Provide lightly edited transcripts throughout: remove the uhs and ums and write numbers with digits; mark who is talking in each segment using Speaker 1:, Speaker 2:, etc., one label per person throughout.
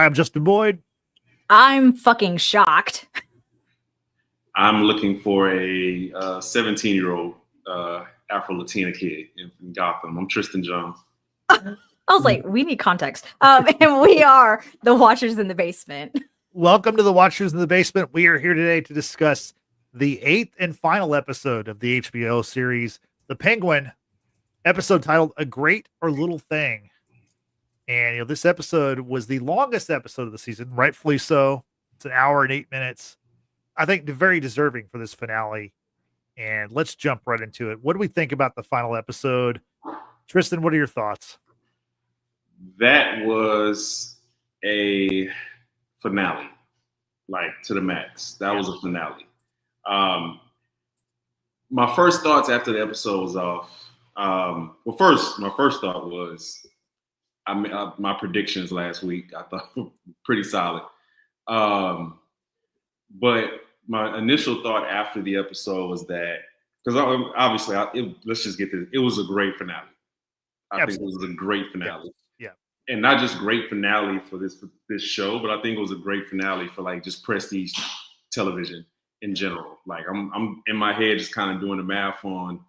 Speaker 1: I'm Justin Boyd.
Speaker 2: I'm fucking shocked.
Speaker 3: I'm looking for a 17-year-old Afro-Latina kid in Gotham. I'm Tristan Jones.
Speaker 2: I was like, we need context. And we are the Watchers in the Basement.
Speaker 1: Welcome to the Watchers in the Basement. We are here today to discuss the 8th and final episode of the HBO series, The Penguin, episode titled A Great or Little Thing. And, this episode was the longest episode of the season, rightfully so. It's an hour and 8 minutes. I think very deserving for this finale. And let's jump right into it. What do we think about the final episode? Tristan, what are your thoughts?
Speaker 3: That was a finale, like to the max. That was a finale. My first thoughts after the episode was off. My first thought was, my predictions last week I thought were pretty solid. But my initial thought after the episode was that, because obviously, let's just get this. It was a great finale. I think it was a great finale.
Speaker 1: Yeah.
Speaker 3: And not just great finale for this show, but I think it was a great finale for like just prestige television in general. Like I'm in my head just kind of doing the math on,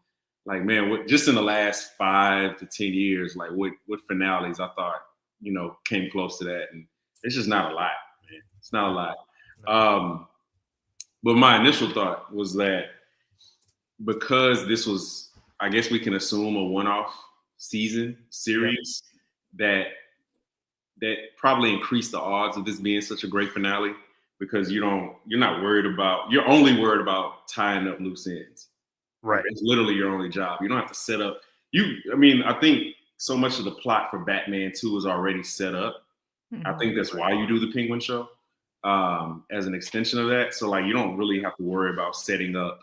Speaker 3: like, man, what just in the last 5 to 10 years, like what finales I thought, came close to that. And it's just not a lot, man. It's not a lot. But my initial thought was that because this was, I guess we can assume, a one-off series, that probably increased the odds of this being such a great finale, because you're only worried about tying up loose ends.
Speaker 1: Right.
Speaker 3: It's literally your only job. You don't have to set up. I think so much of the plot for Batman 2 is already set up. Mm-hmm. I think that's why you do the Penguin show, as an extension of that. So like, you don't really have to worry about setting up,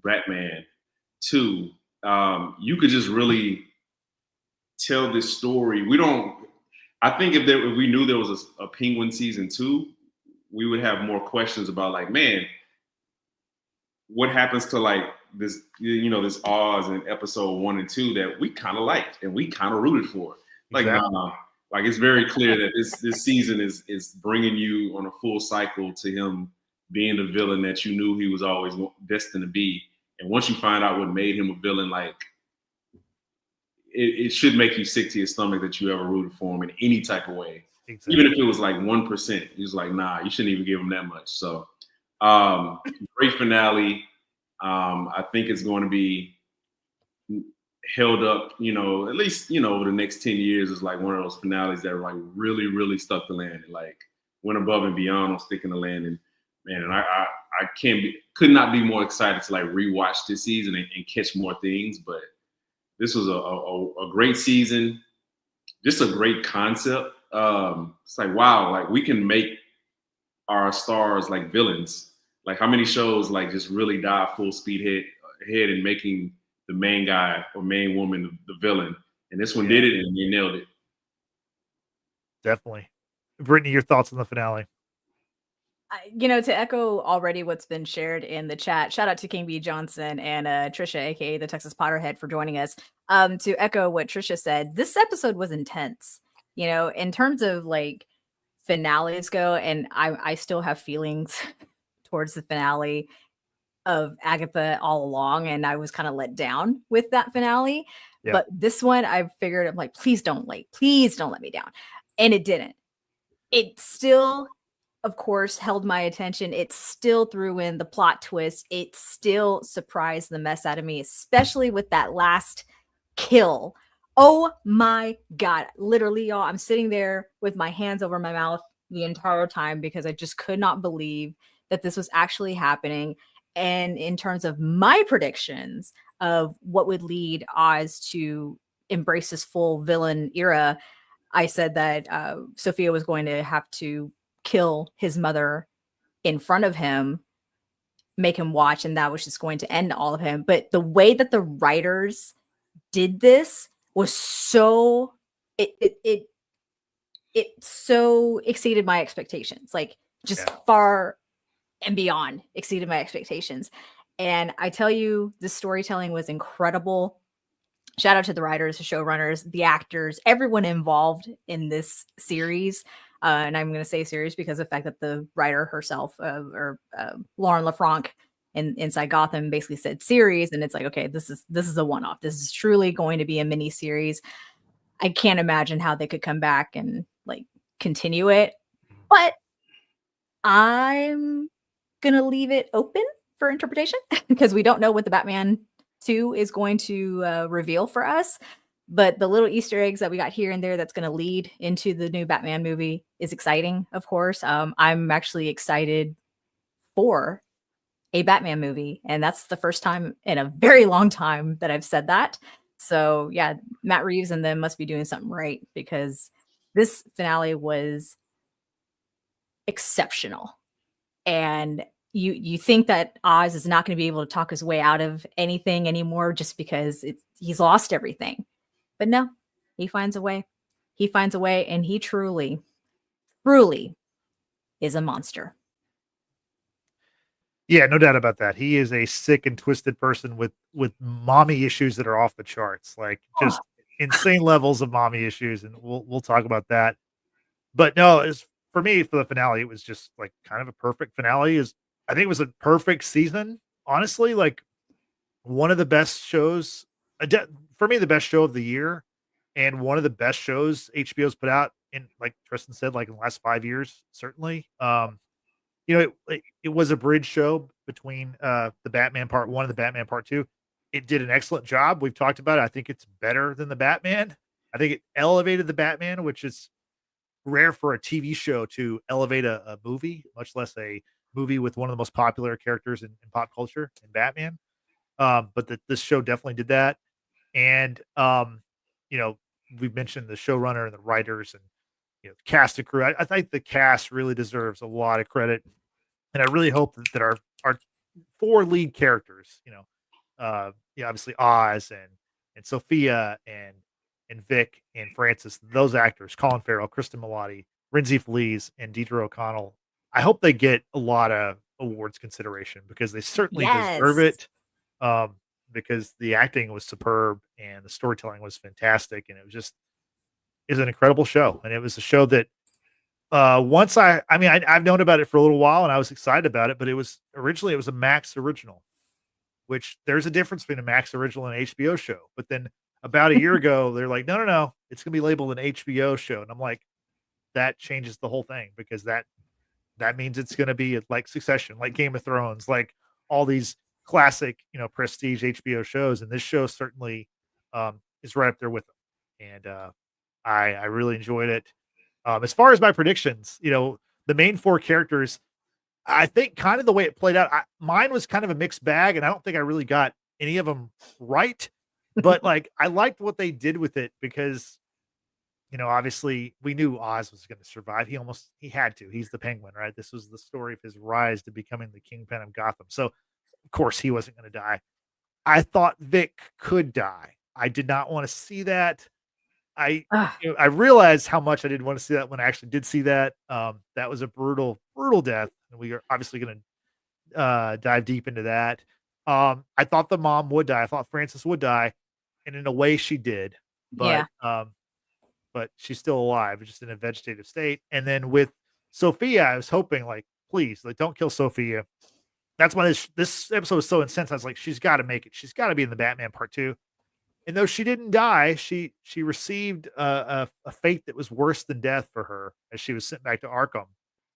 Speaker 3: Batman 2. You could just really tell this story. I think if we knew there was a Penguin season 2, we would have more questions about, like, man, what happens to like this, this Oz in episode 1 and 2 that we kind of liked and we kind of rooted for. Like, exactly. Like it's very clear that this season is bringing you on a full cycle to him being the villain that you knew he was always destined to be. And once you find out what made him a villain, like it should make you sick to your stomach that you ever rooted for him in any type of way. Exactly. Even if it was like 1%, he was like, nah, you shouldn't even give him that much. So great finale. I think it's going to be held up, at least, over the next 10 years is like one of those finales that like really, really stuck the landing, like went above and beyond on sticking the landing. Man, and I could not be more excited to like rewatch this season and catch more things. But this was a great season, just a great concept. It's like, wow, like we can make our stars like villains. Like how many shows like just really dive full speed ahead in making the main guy or main woman the villain. And this one did it, and they nailed it.
Speaker 1: Definitely. Brittany, your thoughts on the finale?
Speaker 2: To echo already what's been shared in the chat, shout out to King B. Johnson and Trisha, aka the Texas Potterhead, for joining us. To echo what Trisha said, this episode was intense. In terms of like finales go, and I still have feelings towards the finale of Agatha all along, and I was kind of let down with that finale. Yeah. But this one, I figured, I'm like, please don't let me down. And it didn't. It still, of course, held my attention. It still threw in the plot twist. It still surprised the mess out of me, especially with that last kill. Oh my God. Literally, y'all, I'm sitting there with my hands over my mouth the entire time because I just could not believe that this was actually happening. And in terms of my predictions of what would lead Oz to embrace his full villain era, I said that Sofia was going to have to kill his mother in front of him, make him watch, and that was just going to end all of him. But the way that the writers did this was so it so exceeded my expectations, like just far and beyond exceeded my expectations. And I tell you, the storytelling was incredible. Shout out to the writers, the showrunners, the actors, everyone involved in this series. And I'm going to say series because of the fact that the writer herself, Lauren LaFranc, inside Gotham, basically said series, and it's like, okay, this is a one-off. This is truly going to be a mini series. I can't imagine how they could come back and like continue it, but I'm gonna leave it open for interpretation because we don't know what the Batman 2 is going to reveal for us. But the little Easter eggs that we got here and there that's going to lead into the new Batman movie is exciting, of course. I'm actually excited for a Batman movie, and that's the first time in a very long time that I've said that. So yeah, Matt Reeves and them must be doing something right because this finale was exceptional. And you think that Oz is not going to be able to talk his way out of anything anymore just because he's lost everything. But no, he finds a way. He finds a way, and he truly is a monster.
Speaker 1: Yeah, no doubt about that. He is a sick and twisted person with mommy issues that are off the charts, like just insane levels of mommy issues, and we'll talk about that. But no, it's for me for the finale, it was just like kind of a perfect finale. I think it was a perfect season, honestly. Like one of the best shows, for me, the best show of the year, and one of the best shows HBO's put out in, like Cristin said, like in the last 5 years, certainly. It was a bridge show between the Batman Part 1 and the Batman Part 2. It did an excellent job. We've talked about it. I think it's better than the Batman. I think it elevated the Batman, which is rare for a TV show to elevate a movie, much less a movie with one of the most popular characters in pop culture in Batman. But this show definitely did that. And, we've mentioned the showrunner and the writers and, cast and crew. I think the cast really deserves a lot of credit. And I really hope that our 4 lead characters, obviously Oz and Sofia and Vic and Francis, those actors, Colin Farrell, Cristin Milioti, Rhenzy Feliz, and Deirdre O'Connell, I hope they get a lot of awards consideration because they certainly deserve it. Because the acting was superb and the storytelling was fantastic, and it was an incredible show. And it was a show that once I've known about it for a little while and I was excited about it, but originally it was a Max original, which there's a difference between a Max original and an HBO show. But then about a year ago, they're like, no, it's gonna be labeled an HBO show. And I'm like, that changes the whole thing because that means it's gonna be like Succession, like Game of Thrones, like all these classic, prestige HBO shows. And this show certainly is right up there with them. And I really enjoyed it. As far as my predictions, the main 4 characters, I think kind of the way it played out, mine was kind of a mixed bag, and I don't think I really got any of them right. But like, I liked what they did with it because, obviously we knew Oz was going to survive. He had to. He's the Penguin, right? This was the story of his rise to becoming the kingpin of Gotham. So of course he wasn't going to die. I thought Vic could die. I did not want to see that. I realized how much I didn't want to see that when I actually did see that. That was a brutal death, and we are obviously going to dive deep into that. I thought the mom would die. I thought Frances would die, and in a way she did. But but she's still alive, just in a vegetative state. And then with Sofia, I was hoping, like, please, like, don't kill Sofia. That's why this episode was so intense. I was like, she's got to make it. She's got to be in the Batman Part 2. And though she didn't die, she received a fate that was worse than death for her as she was sent back to Arkham.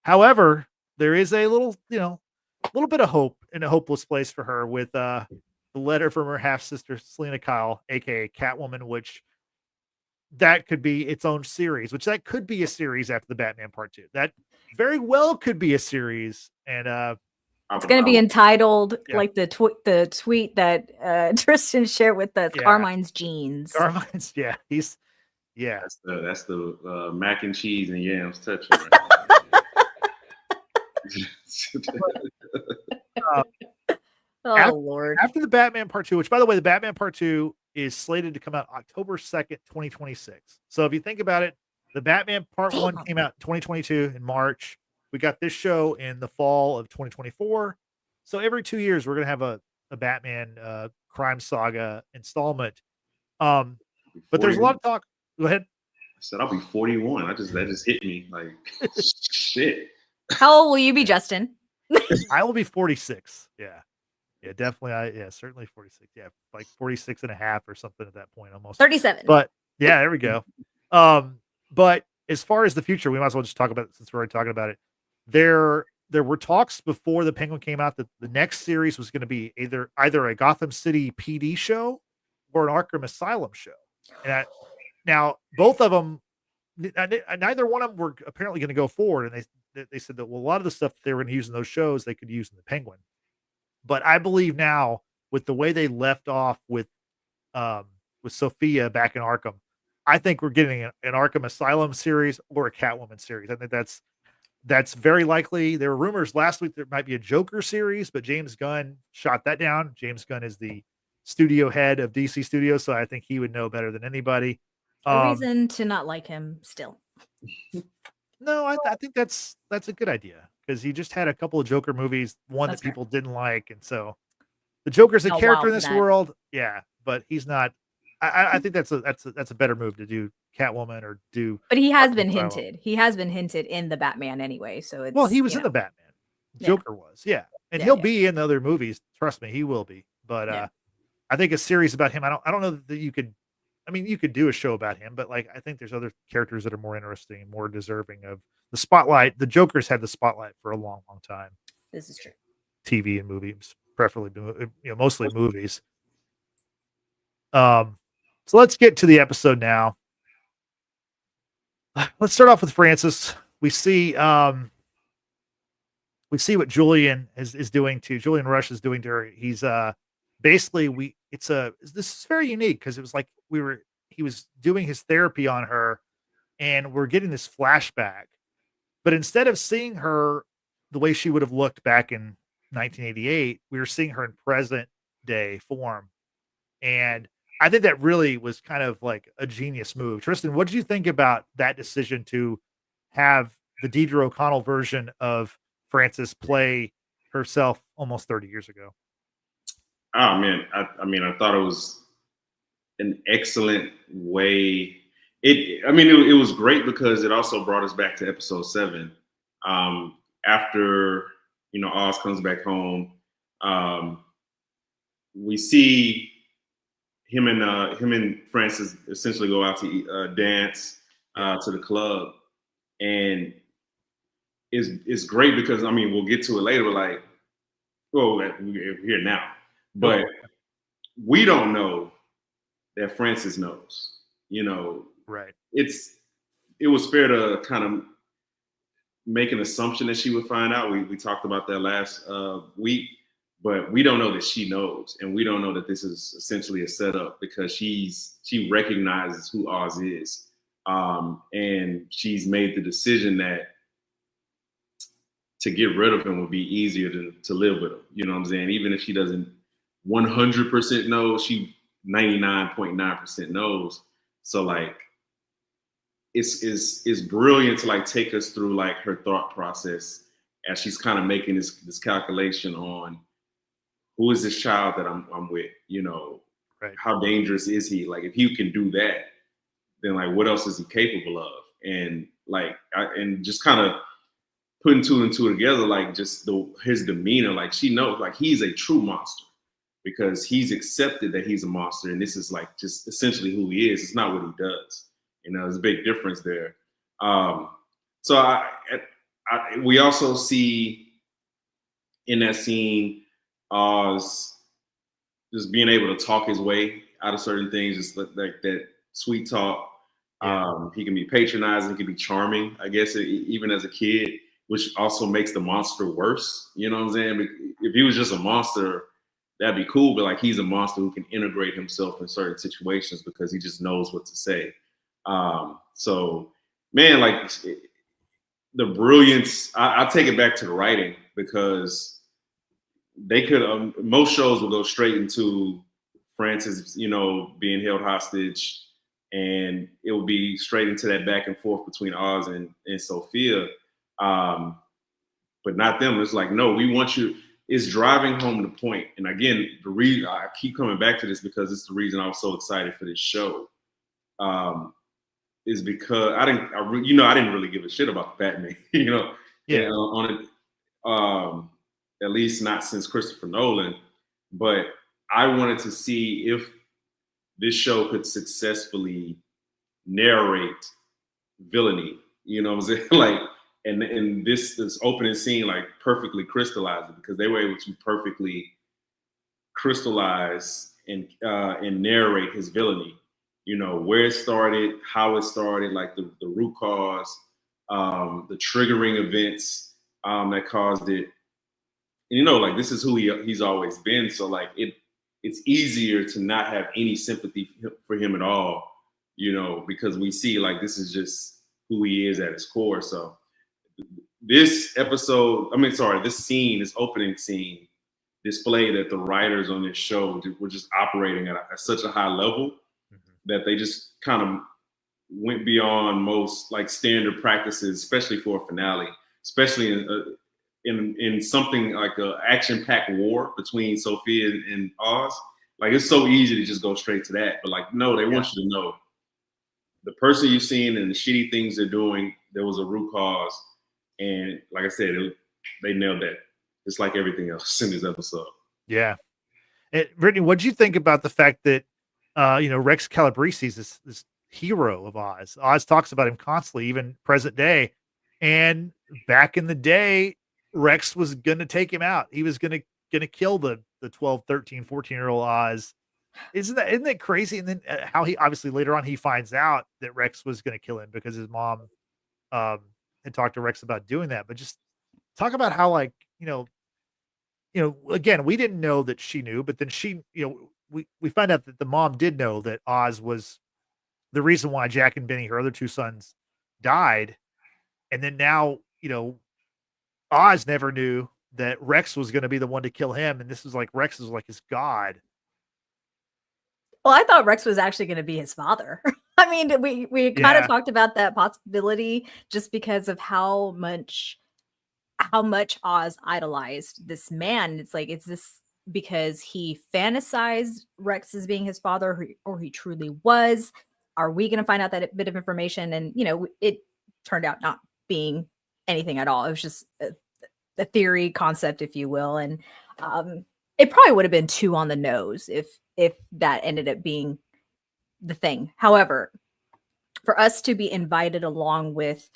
Speaker 1: However, there is a little bit of hope in a hopeless place for her with the letter from her half sister Selena Kyle, aka Catwoman, which that could be its own series. Which that could be a series after the Batman Part 2. That very well could be a series, and
Speaker 2: it's going to be entitled like the tweet that Tristan shared with us, Carmine's Jeans.
Speaker 1: Carmine's, that's
Speaker 3: the mac and cheese and yams touching. Right?
Speaker 2: Lord!
Speaker 1: After the Batman Part 2, which by the way, the Batman Part 2 is slated to come out October 2nd, 2026. So if you think about it, the Batman Part 1 came out 2022 in March. We got this show in the fall of 2024. So every 2 years, we're going to have a Batman crime saga installment. But there's a lot of talk. Go ahead.
Speaker 3: said, I'll be 41. That just hit me like shit.
Speaker 2: How old will you be, Justin?
Speaker 1: I will be 46. Yeah. Yeah, definitely. Certainly 46. Yeah, like 46 and a half or something at that point almost.
Speaker 2: 37.
Speaker 1: But yeah, there we go. But as far as the future, we might as well just talk about it since we're already talking about it. There were talks before the Penguin came out that the next series was going to be either a Gotham City PD show or an Arkham Asylum show. And now both of them, neither one of them were apparently going to go forward. And they said that, well, a lot of the stuff that they were going to use in those shows, they could use in the Penguin. But I believe now with the way they left off with Sofia back in Arkham, I think we're getting an Arkham Asylum series or a Catwoman series. I think that's very likely. There were rumors last week there might be a Joker series, but James Gunn shot that down. James Gunn is the studio head of DC Studios, so I think he would know better than anybody.
Speaker 2: A reason to not like him still.
Speaker 1: No, I think that's a good idea because he just had a couple of Joker movies, one that people didn't like, and so the Joker's a character in this world, yeah, but he's not. I think that's a better move to do Catwoman or do.
Speaker 2: But he has been hinted. He has been hinted in the Batman anyway, so it's
Speaker 1: he was in the Batman. Joker was, and he'll be in the other movies. Trust me, he will be. But I think a series about him. I don't know that you could. I mean, you could do a show about him, but like I think there's other characters that are more interesting and more deserving of the spotlight. The Joker's had the spotlight for a long, long time.
Speaker 2: This is true.
Speaker 1: TV and movies, preferably, mostly movies. So let's get to the episode now. Let's start off with Francis. We see what Julian is doing to Julian Rush is doing to her. He's basically this is very unique because it was like he was doing his therapy on her and we're getting this flashback, but instead of seeing her the way she would have looked back in 1988, we were seeing her in present day form. And I think that really was kind of like a genius move. Tristan, what did you think about that decision to have the Deirdre O'Connell version of Frances play herself almost 30 years ago?
Speaker 3: Oh man, I thought it was an excellent way. It was great because it also brought us back to episode 7. After Oz comes back home, we see him and Frances essentially go out to dance to the club, and it's great because we'll get to it later. But like, we're here now, but we don't know that Frances knows.
Speaker 1: Right?
Speaker 3: It was fair to kind of make an assumption that she would find out. We talked about that last week. But we don't know that she knows, and we don't know that this is essentially a setup because she recognizes who Oz is, and she's made the decision that to get rid of him would be easier to live with him. You know what I'm saying? Even if she doesn't 100% know, she 99.9% knows. So like, it's brilliant to like take us through like her thought process as she's kind of making this calculation on. Who is this child that I'm with?
Speaker 1: Right.
Speaker 3: How dangerous is he? Like, if he can do that, then like, what else is he capable of? And like, and just kind of putting 2 and 2 together, like just his demeanor, like she knows, like he's a true monster because he's accepted that he's a monster, and this is like just essentially who he is. It's not what he does. There's a big difference there. So we also see in that scene. Oz just being able to talk his way out of certain things, just like that sweet talk. Yeah. He can be patronizing, he can be charming, I guess, even as a kid, which also makes the monster worse. You know what I'm saying? If he was just a monster, that'd be cool, but like he's a monster who can integrate himself in certain situations because he just knows what to say. So, man, like the brilliance, I take it back to the writing because they could most shows will go straight into Frances, being held hostage, and it will be straight into that back and forth between Oz and Sofia. But not them. It's like, no, we want you. It's driving home the point. And again, the reason I keep coming back to this because it's the reason I was so excited for this show. is because I didn't really give a shit about the Batman, on it, at least not since Christopher Nolan. But I wanted to see if this show could successfully narrate villainy. You know what I'm saying? Like, and this opening scene like perfectly crystallized it, because they were able to perfectly crystallize and narrate his villainy. Where it started, how it started, like the root cause, the triggering events that caused it. And, like, this is who he's always been. So like it's easier to not have any sympathy for him at all, because we see like this is just who he is at his core. So this opening scene displayed that the writers on this show were just operating at such a high level that they just kind of went beyond most like standard practices, especially for a finale, especially in something like an action-packed war between Sophia and Oz. Like, it's so easy to just go straight to that, but like, no, they want you to know the person you've seen and the shitty things they're doing, there was a root cause. And like I said, they nailed that. It's like everything else in this episode.
Speaker 1: Yeah. And Brittany, what did you think about the fact that, Rex Calabrese is this hero of Oz? Oz talks about him constantly, even present day. And back in the day, Rex was going to take him out. He was going to kill the 12, 13, 14-year-old Oz. Isn't that crazy? And then how he obviously later on he finds out that Rex was going to kill him because his mom had talked to Rex about doing that. But just talk about how, like, again, we didn't know that she knew, but then she, we find out that the mom did know that Oz was the reason why Jack and Benny, her other two sons, died. And then now, Oz never knew that Rex was going to be the one to kill him. And this is like, Rex is like his god.
Speaker 2: Well, I thought Rex was actually going to be his father. I mean, we kind of talked about that possibility just because of how much Oz idolized this man. It's like, is this because he fantasized Rex as being his father, or he truly was? Are we going to find out that bit of information? And, it turned out not being anything at all. It was just a theory concept, if you will. And it probably would have been too on the nose if that ended up being the thing. However, for us to be invited along with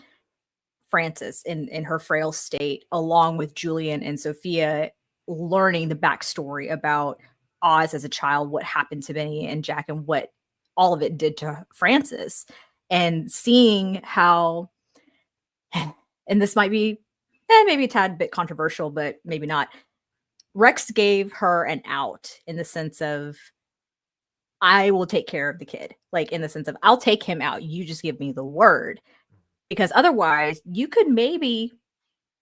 Speaker 2: Frances in her frail state, along with Julian and Sophia, learning the backstory about Oz as a child, what happened to Benny and Jack, and what all of it did to Frances, and seeing how, and this might be maybe a tad bit controversial, but maybe not, Rex gave her an out in the sense of, I will take care of the kid. Like, in the sense of, I'll take him out. You just give me the word. Because otherwise you could maybe,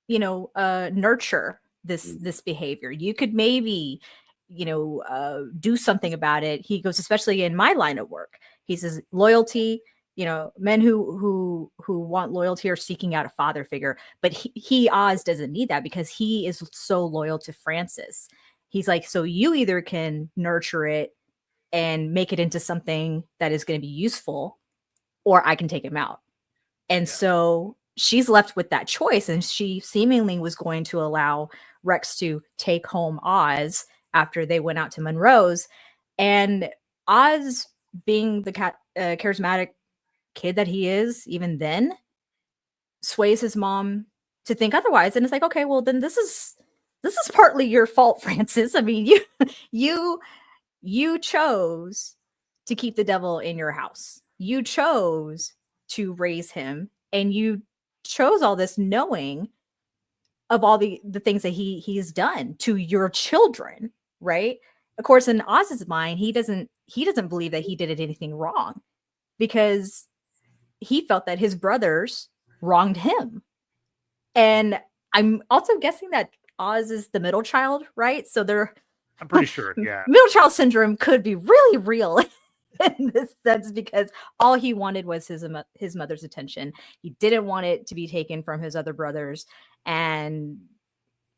Speaker 2: nurture this behavior. You could maybe, do something about it. He goes, especially in my line of work, he says, loyalty, men who want loyalty are seeking out a father figure. But he Oz doesn't need that, because he is so loyal to Frances. He's like, so you either can nurture it and make it into something that is going to be useful, or I can take him out. And so she's left with that choice, and she seemingly was going to allow Rex to take home Oz after they went out to Monroe's. And Oz, being the charismatic kid that he is, even then, sways his mom to think otherwise. And it's like, okay, well, then this is partly your fault, Frances. I mean, you chose to keep the devil in your house. You chose to raise him, and you chose all this knowing of all the things that he's done to your children, right? Of course, in Oz's mind, he doesn't believe that he did anything wrong, because he felt that his brothers wronged him. And I'm also guessing that Oz is the middle child, right? So
Speaker 1: I'm pretty sure, yeah.
Speaker 2: Middle child syndrome could be really real in this sense, because all he wanted was his mother's attention. He didn't want it to be taken from his other brothers, and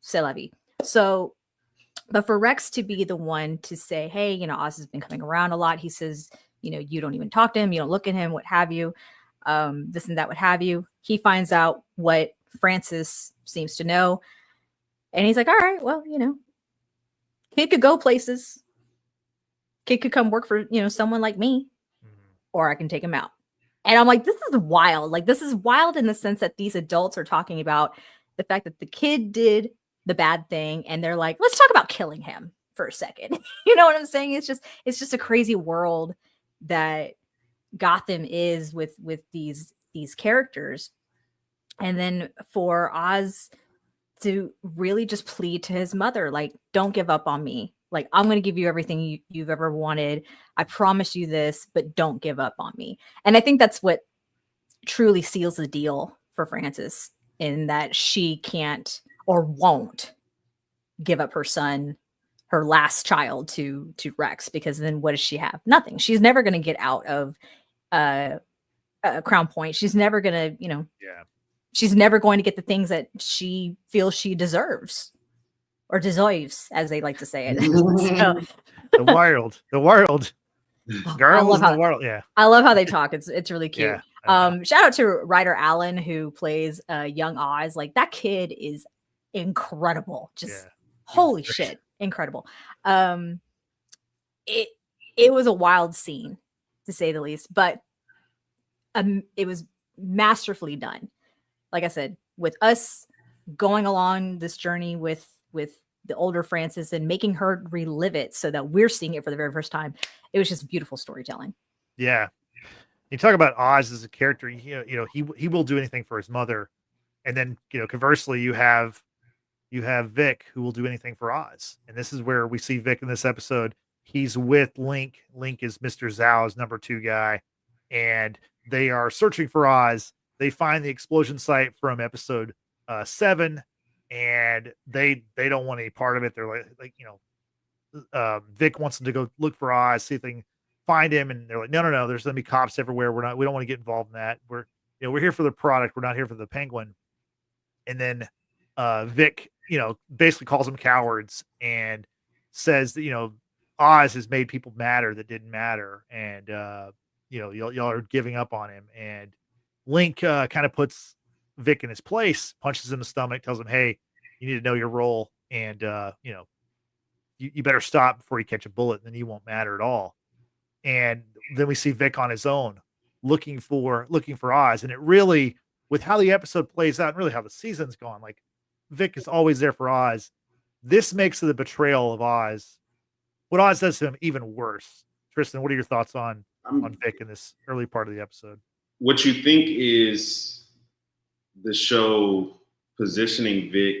Speaker 2: c'est la vie. So, but for Rex to be the one to say, hey, Oz has been coming around a lot. He says, you don't even talk to him. You don't look at him, what have you. this and that, what have you. He finds out what Francis seems to know. And he's like, all right, well, kid could go places. Kid could come work for, someone like me, or I can take him out. And I'm like, this is wild. Like, this is wild in the sense that these adults are talking about the fact that the kid did the bad thing. And they're like, let's talk about killing him for a second. You know what I'm saying? It's just a crazy world that Gotham is with these characters. And then for Oz to really just plead to his mother, like, don't give up on me. Like, I'm going to give you everything you've ever wanted. I promise you this, but don't give up on me. And I think that's what truly seals the deal for Frances, in that she can't or won't give up her son, her last child, to Rex, because then what does she have? Nothing. She's never going to get out of Crown Point. She's never going to, she's never going to get the things that she feels she deserves. Or deserves, as they like to say it. So,
Speaker 1: the wild girls in the world. Yeah,
Speaker 2: I love how they talk. It's really cute.
Speaker 1: Yeah,
Speaker 2: shout out to writer Alan, who plays young Oz. Like, that kid is incredible. Just holy shit, incredible. It was a wild scene, to say the least, but it was masterfully done. Like I said, with us going along this journey with the older Frances and making her relive it so that we're seeing it for the very first time. It was just beautiful storytelling.
Speaker 1: Yeah. You talk about Oz as a character, he will do anything for his mother. And then, conversely, you have Vic, who will do anything for Oz. And this is where we see Vic in this episode. He's with Link. Link is Mr. Zhao's number 2 guy. And they are searching for Oz. They find the explosion site from episode 7. And they don't want any part of it. They're like Vic wants them to go look for Oz, see if they can find him, and they're like, no, there's gonna be cops everywhere. We don't want to get involved in that. We're here for the product. We're not here for the penguin. And then Vic, basically calls them cowards and says that Oz has made people matter that didn't matter, and y'all are giving up on him. And Link kind of puts Vic in his place, punches him in the stomach, tells him, hey, you need to know your role, and you better stop before you catch a bullet, and then you won't matter at all. And then we see Vic on his own looking for Oz. And it really, with how the episode plays out and really how the season's gone, like, Vic is always there for Oz. This makes the betrayal of Oz, what Oz does to him, even worse. Cristin, what are your thoughts on Vic in this early part of the episode?
Speaker 3: What you think is the show positioning Vic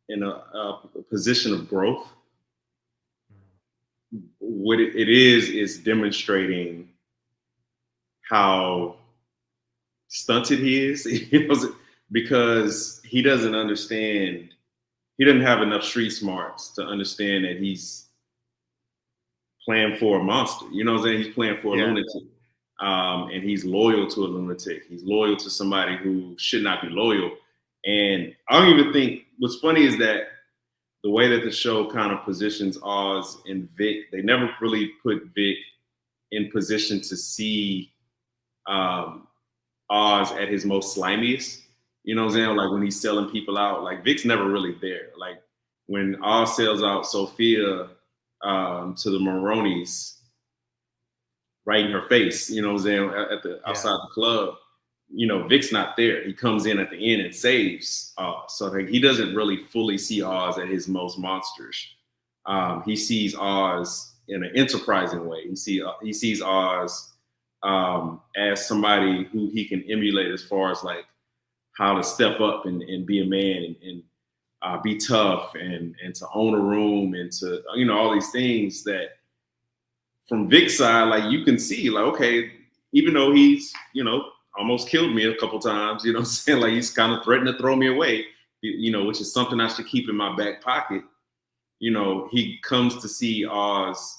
Speaker 3: in a position of growth? What it is demonstrating how stunted he is, because he doesn't understand. He doesn't have enough street smarts to understand that he's playing for a monster. You know what I'm saying? He's playing for a lunatic. And he's loyal to a lunatic. He's loyal to somebody who should not be loyal. And I don't even think, what's funny is that the way that the show kind of positions Oz and Vic, they never really put Vic in position to see Oz at his most slimiest. You know what I'm saying? Like, when he's selling people out, like, Vic's never really there. Like, when Oz sells out Sofia to the Maronis, right in her face, you know what I'm saying, at the outside the club, Vic's not there. He comes in at the end and saves Oz. So like, he doesn't really fully see Oz at his most monsters. He sees Oz in an enterprising way. He sees Oz as somebody who he can emulate as far as like how to step up and be a man and be tough and to own a room and to, all these things that from Vic's side, like, you can see, like, okay, even though he's, almost killed me a couple times, you know what I'm saying? Like, he's kind of threatened to throw me away, which is something I should keep in my back pocket. He comes to see Oz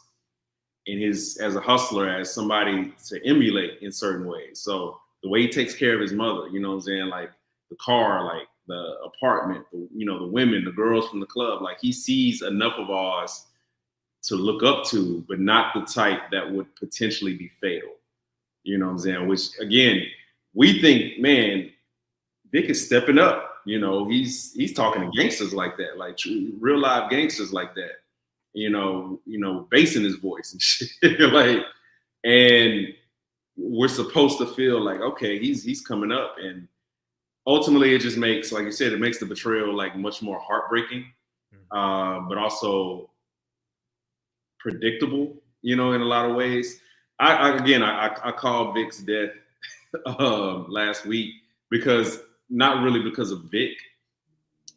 Speaker 3: as a hustler, as somebody to emulate in certain ways. So the way he takes care of his mother, you know what I'm saying? Like, the car, like the apartment, the women, the girls from the club, like, he sees enough of Oz to look up to, but not the type that would potentially be fatal. You know what I'm saying? Which again, we think, man, Vic is stepping up. You know, he's talking to gangsters like that, like true, real live gangsters like that. You know, bass in his voice and shit. Like, and we're supposed to feel like, okay, he's coming up, and ultimately it just makes, like you said, it makes the betrayal like much more heartbreaking, but also predictable. You know, in a lot of ways. I called Vic's death last week because not really because of Vic,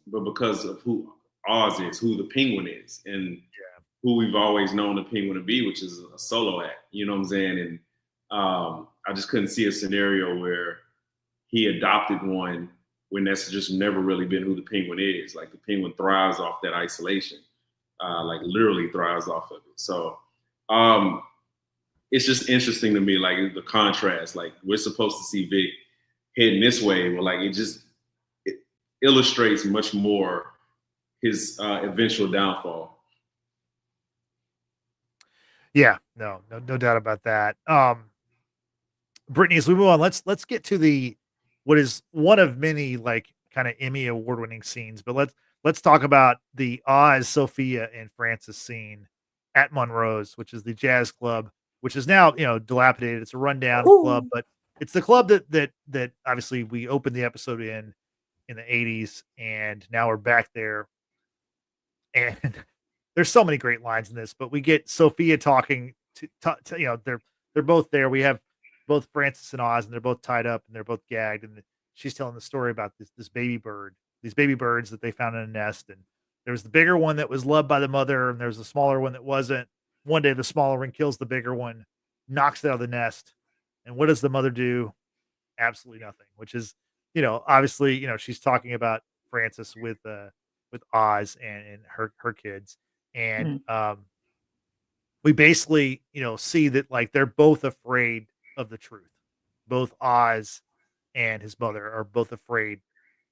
Speaker 3: but because of who Oz is, who the Penguin is, and who we've always known the Penguin to be, which is a solo act. You know what I'm saying? And I just couldn't see a scenario where he adopted one when that's just never really been who the Penguin is. Like the Penguin thrives off that isolation, like literally thrives off of it. So it's just interesting to me, like the contrast. Like we're supposed to see Vic heading this way, but like it illustrates much more his eventual downfall.
Speaker 1: Yeah, no doubt about that. Brittany, as we move on, let's get to what is one of many like kind of Emmy award winning scenes, but let's talk about the Oz, Sofia, and Francis scene at Monroe's, which is the jazz club, which is now, dilapidated. It's a rundown club, but it's the club that obviously we opened the episode in the 80s, and now we're back there. And there's so many great lines in this, but we get Sofia talking to they're both there. We have both Francis and Oz, and they're both tied up and they're both gagged. And she's telling the story about this baby bird, these baby birds that they found in a nest. And there was the bigger one that was loved by the mother, and there's a smaller one that wasn't. One day the smaller one kills the bigger one, knocks it out of the nest. And what does the mother do? Absolutely nothing, which is, obviously, she's talking about Francis with Oz and her kids. And we basically, see that like they're both afraid of the truth. Both Oz and his mother are both afraid.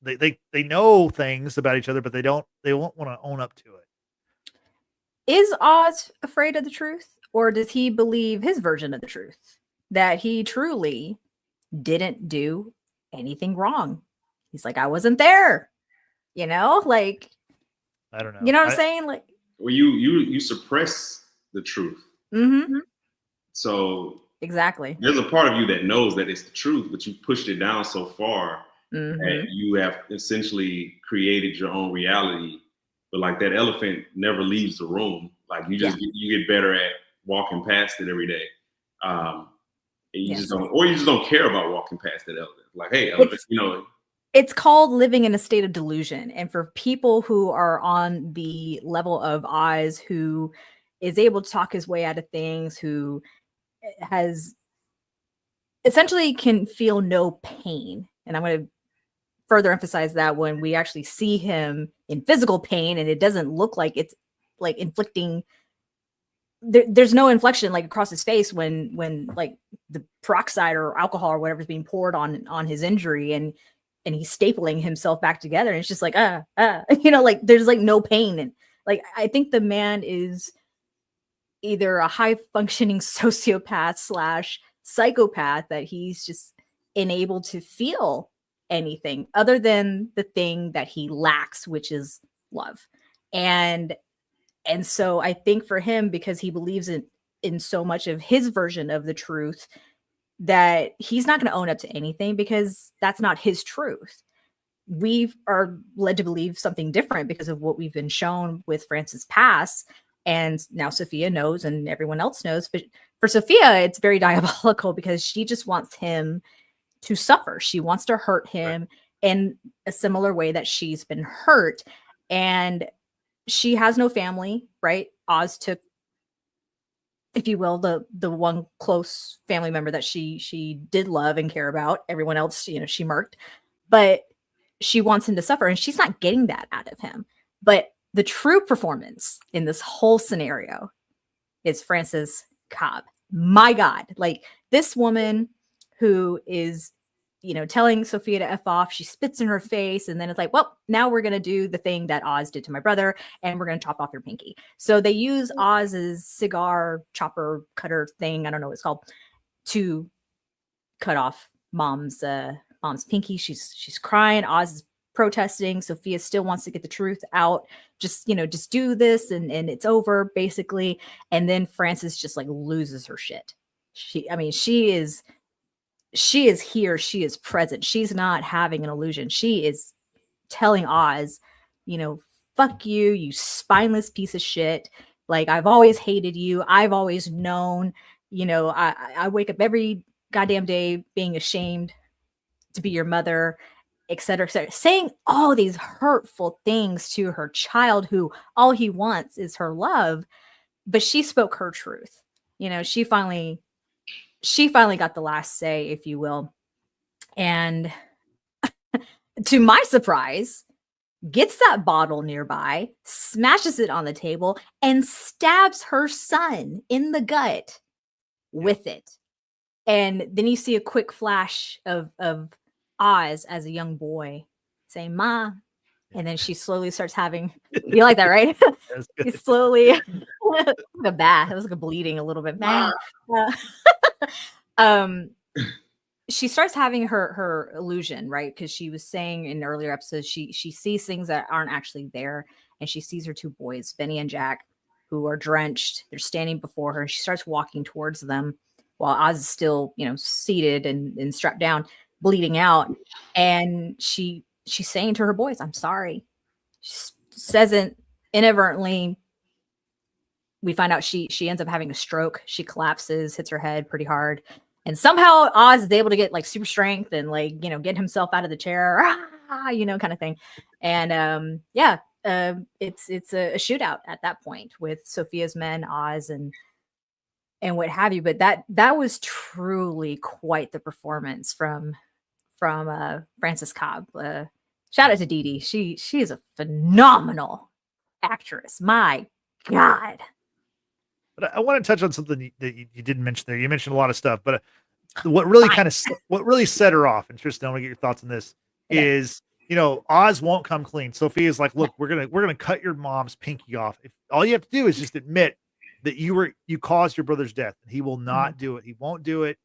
Speaker 1: They know things about each other, but they won't want to own up to it.
Speaker 2: Is Oz afraid of the truth, or does he believe his version of the truth, that he truly didn't do anything wrong? He's like, I wasn't there, like,
Speaker 1: I don't know.
Speaker 2: You know what I'm saying? Like,
Speaker 3: well, you suppress the truth.
Speaker 2: Mm-hmm.
Speaker 3: So
Speaker 2: exactly,
Speaker 3: there's a part of you that knows that it's the truth, but you pushed it down so far that you have essentially created your own reality. But like that elephant never leaves the room. Like you get better at walking past it every day. And you just don't care about walking past that elephant. Like, hey, elephant,
Speaker 2: It's called living in a state of delusion. And for people who are on the level of Oz, who is able to talk his way out of things, who has essentially can feel no pain. And I'm going to further emphasize that when we actually see him in physical pain, and it doesn't look like it's like inflicting. There's no inflection like across his face when like the peroxide or alcohol or whatever is being poured on his injury, and he's stapling himself back together, and it's just like like there's like no pain. And like I think the man is either a high functioning sociopath / psychopath, that he's just unable to feel anything other than the thing that he lacks, which is love. And so I think for him, because he believes in so much of his version of the truth, that he's not going to own up to anything, because that's not his truth. We are led to believe something different because of what we've been shown with Francis' past. And now Sofia knows, and everyone else knows. But for Sofia, it's very diabolical, because she just wants him to suffer. She wants to hurt him in a similar way that she's been hurt. And she has no family, right? Oz took, if you will, the one close family member that she did love and care about. Everyone else, she murked. But she wants him to suffer, and she's not getting that out of him. But the true performance in this whole scenario is Frances Cobb. My God, like this woman who is, telling Sofia to F off, she spits in her face, and then it's like, well, now we're going to do the thing that Oz did to my brother, and we're going to chop off your pinky. So they use Oz's cigar chopper cutter thing, I don't know what it's called, to cut off mom's pinky. She's crying. Oz is protesting. Sofia still wants to get the truth out. Just do this and it's over, basically. And then Frances just like loses her shit. She is here. She is present. She's not having an illusion. She is telling Oz, fuck you, you spineless piece of shit. Like, I've always hated you. I've always known, I wake up every goddamn day being ashamed to be your mother, et cetera, saying all these hurtful things to her child who all he wants is her love. But she spoke her truth. She finally got the last say, if you will. And to my surprise, gets that bottle nearby, smashes it on the table, and stabs her son in the gut with it. And then you see a quick flash of Oz as a young boy saying, "Ma." And then she slowly starts having, you like that, right? It's slowly, a bath. It was like a bleeding a little bit. She starts having her illusion, right? Because she was saying in earlier episodes, she sees things that aren't actually there. And she sees her two boys, Benny and Jack, who are drenched. They're standing before her. She starts walking towards them while Oz is still, seated and strapped down, bleeding out. And she's saying to her boys, "I'm sorry." She says it inadvertently. We find out she ends up having a stroke. She collapses, hits her head pretty hard. And somehow Oz is able to get like super strength and get himself out of the chair, kind of thing. And it's a shootout at that point with Sofia's men, Oz, and what have you. But that was truly quite the performance from Frances Cobb. Shout out to Dee Dee. She is a phenomenal actress. My God.
Speaker 1: But I want to touch on something that you didn't mention there. You mentioned a lot of stuff, but what really set her off, and Tristan, I want to get your thoughts on this, is, Oz won't come clean. Sophia's like, "Look, we're gonna cut your mom's pinky off. If all you have to do is just admit that you caused your brother's death." And he will not do it. He won't do it.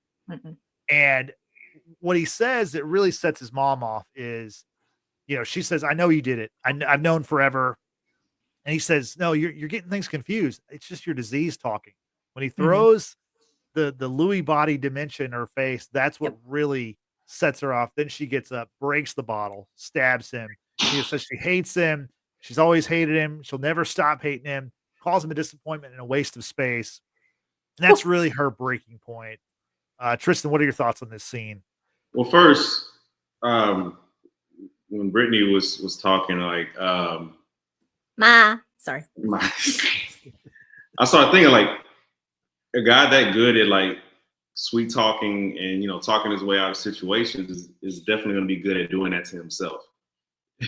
Speaker 1: And what he says that really sets his mom off is, she says, "I know you did it. I've known forever." And he says, "No, you're getting things confused. It's just your disease talking." When he throws the Louis body dimension in her face, that's what really sets her off. Then she gets up, breaks the bottle, stabs him. She says she hates him. She's always hated him. She'll never stop hating him. Calls him a disappointment and a waste of space. And that's really her breaking point. Tristan, what are your thoughts on this scene?
Speaker 3: Well, first, when Brittany was talking, like,
Speaker 2: sorry.
Speaker 3: I started thinking, like, a guy that good at like sweet talking and talking his way out of situations is definitely going to be good at doing that to himself.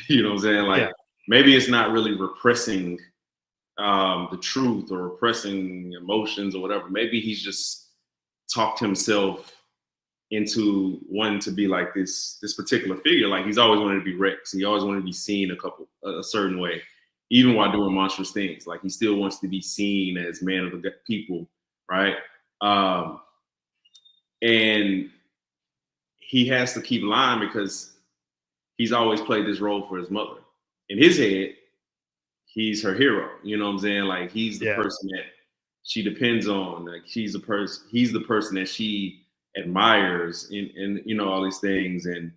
Speaker 3: You know what I'm saying? Like, maybe it's not really repressing the truth or repressing emotions or whatever. Maybe he's just talked himself into wanting to be like this particular figure. Like, he's always wanted to be Rex. He always wanted to be seen a certain way, even while doing monstrous things. Like, he still wants to be seen as man of the people, right? And he has to keep lying because he's always played this role for his mother. In his head, he's her hero. You know what I'm saying? Like, he's the person that she depends on. Like, he's the person that she admires and all these things. And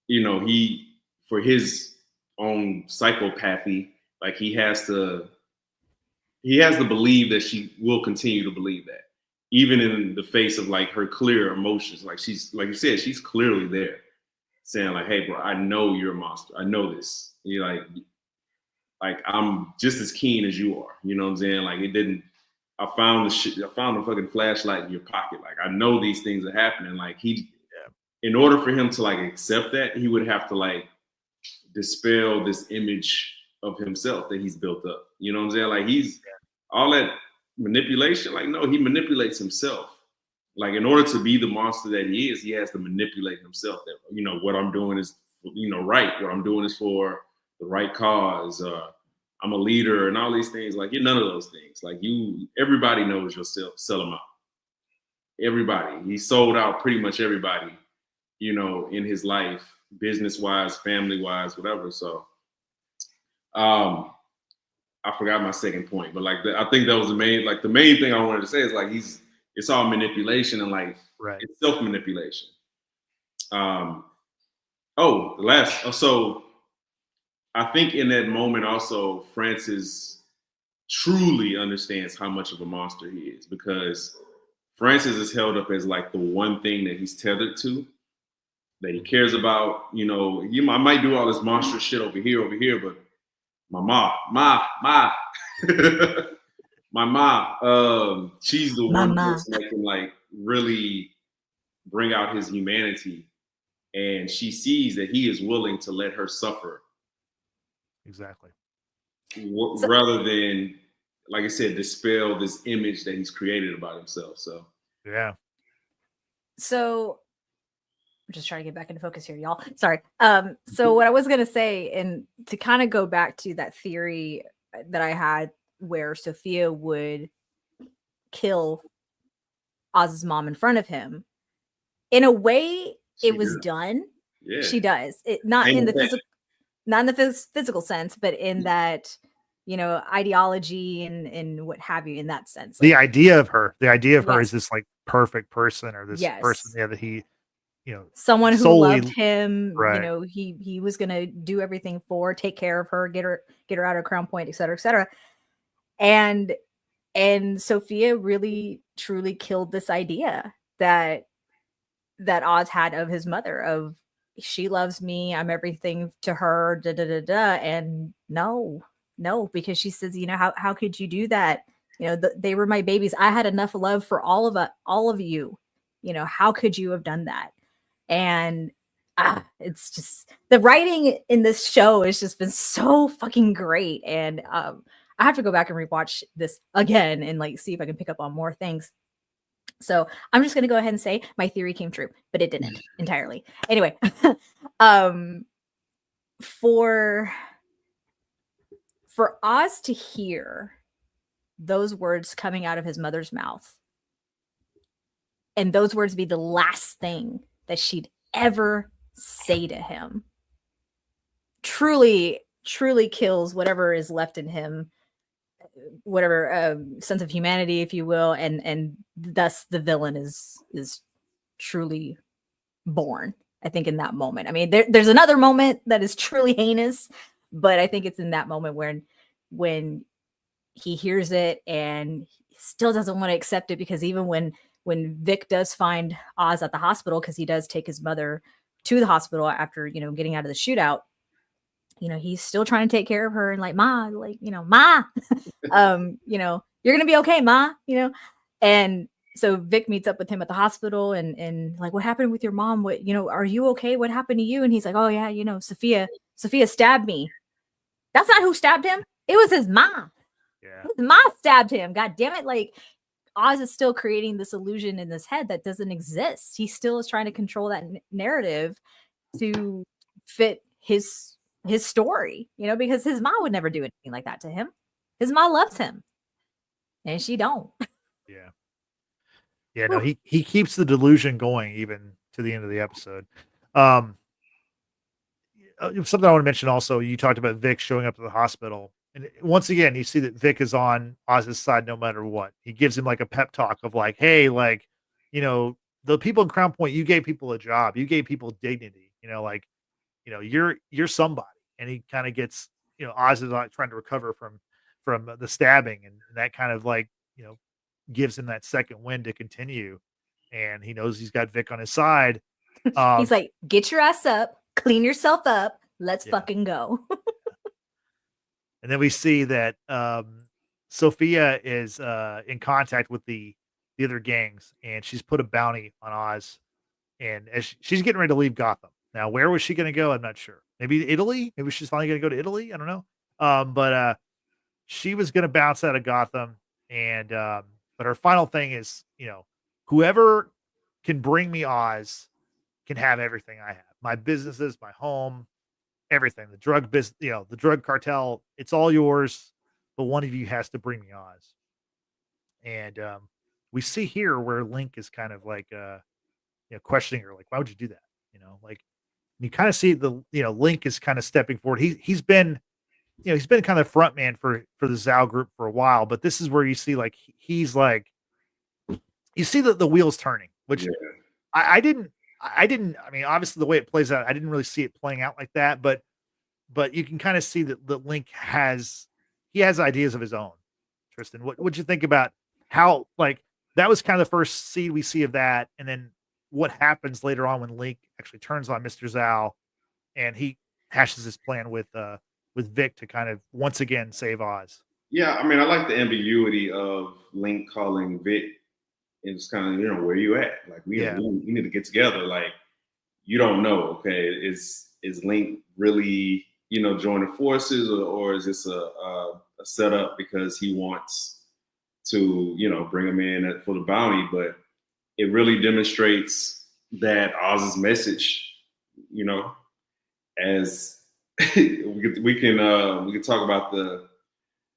Speaker 3: he, for his own psychopathy, like, he has to believe that she will continue to believe that, even in the face of like her clear emotions. Like, she's, like you said, she's clearly there saying like, "Hey bro, I know you're a monster. I know this. You're like I'm just as keen as you are." You know what I'm saying? Like, I found the fucking flashlight in your pocket. Like, I know these things are happening. Like, in order for him to like accept that, he would have to like dispel this image of himself that he's built up. You know what I'm saying? Like, he's all that manipulation. Like, no, he manipulates himself. Like, in order to be the monster that he is, he has to manipulate himself. That, what I'm doing is, right. What I'm doing is for the right cause. I'm a leader and all these things. Like, you're none of those things. Like, everybody knows yourself. Sell them out. everybody. He sold out pretty much everybody, in his life, business-wise, family-wise, whatever. So I forgot my second point, but I think that was the main thing I wanted to say is it's all manipulation and it's self-manipulation. So I think in that moment also Francis truly understands how much of a monster he is, because Francis is held up as the one thing that he's tethered to, that he cares about. I might do all this monstrous shit over here, but my ma, my mom, she's the one person that can really bring out his humanity, and she sees that he is willing to let her suffer.
Speaker 1: Exactly.
Speaker 3: Rather than, like I said, dispel this image that he's created about himself. So
Speaker 1: yeah.
Speaker 2: So I'm just trying to get back into focus here, y'all. Sorry. So what I was gonna say, and to kind of go back to that theory that I had where Sofia would kill Oz's mom in front of him, in a way, it was done.
Speaker 3: Yeah.
Speaker 2: She does it, not in the physical sense, but in that, ideology and what have you, in that sense.
Speaker 1: The idea of her is this perfect person, or this person, that he,
Speaker 2: someone who loved him, he was going to do everything for, take care of her, get her out of Crown Point, et cetera, et cetera. And Sofia really truly killed this idea that Oz had of his mother, of she loves me, I'm everything to her, and no, because she says, how could you do that? They were my babies. I had enough love for all of you. How could you have done that? And it's just, the writing in this show has just been so fucking great. And I have to go back and rewatch this again and see if I can pick up on more things. So I'm just going to go ahead and say my theory came true, but it didn't entirely. Anyway, for Oz to hear those words coming out of his mother's mouth, and those words be the last thing that she'd ever say to him, truly kills whatever is left in him, whatever sense of humanity, if you will, and thus the villain is truly born. I think in that moment. I mean, there's another moment that is truly heinous, but I think it's in that moment when he hears it and he still doesn't want to accept it, because even when Vic does find Oz at the hospital, because he does take his mother to the hospital after getting out of the shootout, he's still trying to take care of her and ma, ma, you're gonna be okay, ma, and so Vic meets up with him at the hospital and what happened with your mom? What, are you okay? What happened to you? And he's like, oh yeah, Sofia stabbed me. That's not who stabbed him. It was his mom.
Speaker 1: Yeah.
Speaker 2: His mom stabbed him. God damn it. Oz is still creating this illusion in his head that doesn't exist. He still is trying to control that narrative to fit his story, because his mom would never do anything like that to him. His mom loves him and she don't.
Speaker 1: Yeah. Yeah, no, he keeps the delusion going even to the end of the episode. Something I want to mention also, you talked about Vic showing up at the hospital. And once again, you see that Vic is on Oz's side no matter what. He gives him a pep talk of hey, the people in Crown Point, you gave people a job. You gave people dignity. You're somebody. And he kind of gets, Oz is trying to recover from the stabbing. And that kind of gives him that second win to continue, and he knows he's got Vic on his side.
Speaker 2: He's like, get your ass up, clean yourself up, let's fucking go.
Speaker 1: And then we see that Sofia is in contact with the other gangs, and she's put a bounty on Oz, and as she's getting ready to leave Gotham. Now, where was she going to go? I'm not sure. Maybe Italy. Maybe she's finally going to go to Italy. I don't know. But she was going to bounce out of Gotham, and but her final thing is, whoever can bring me Oz can have everything I have. My businesses, my home, everything. The drug business, the drug cartel, it's all yours. But one of you has to bring me Oz. And we see here where Link is kind of like questioning her, like, why would you do that? Like you kind of see Link is kind of stepping forward. He's been he's been kind of front man for the Zhao group for a while, but this is where you see like he's like you see the wheels turning, which I didn't I mean, obviously the way it plays out, I didn't really see it playing out like that, but you can kind of see that the Link has ideas of his own. Cristin, what would you think about how like that was kind of the first seed we see of that, and then what happens later on when Link actually turns on Mr. Zhao and he hashes his plan with Vic to kind of once again save Oz.
Speaker 3: Yeah, I mean, I like the ambiguity of Link calling Vic. It's kind of, where you at? Like we need to get together. Like you don't know. Okay, is Link really joining forces, or is this a setup because he wants to bring him in for the bounty? But it really demonstrates that Oz's message, as we can talk about the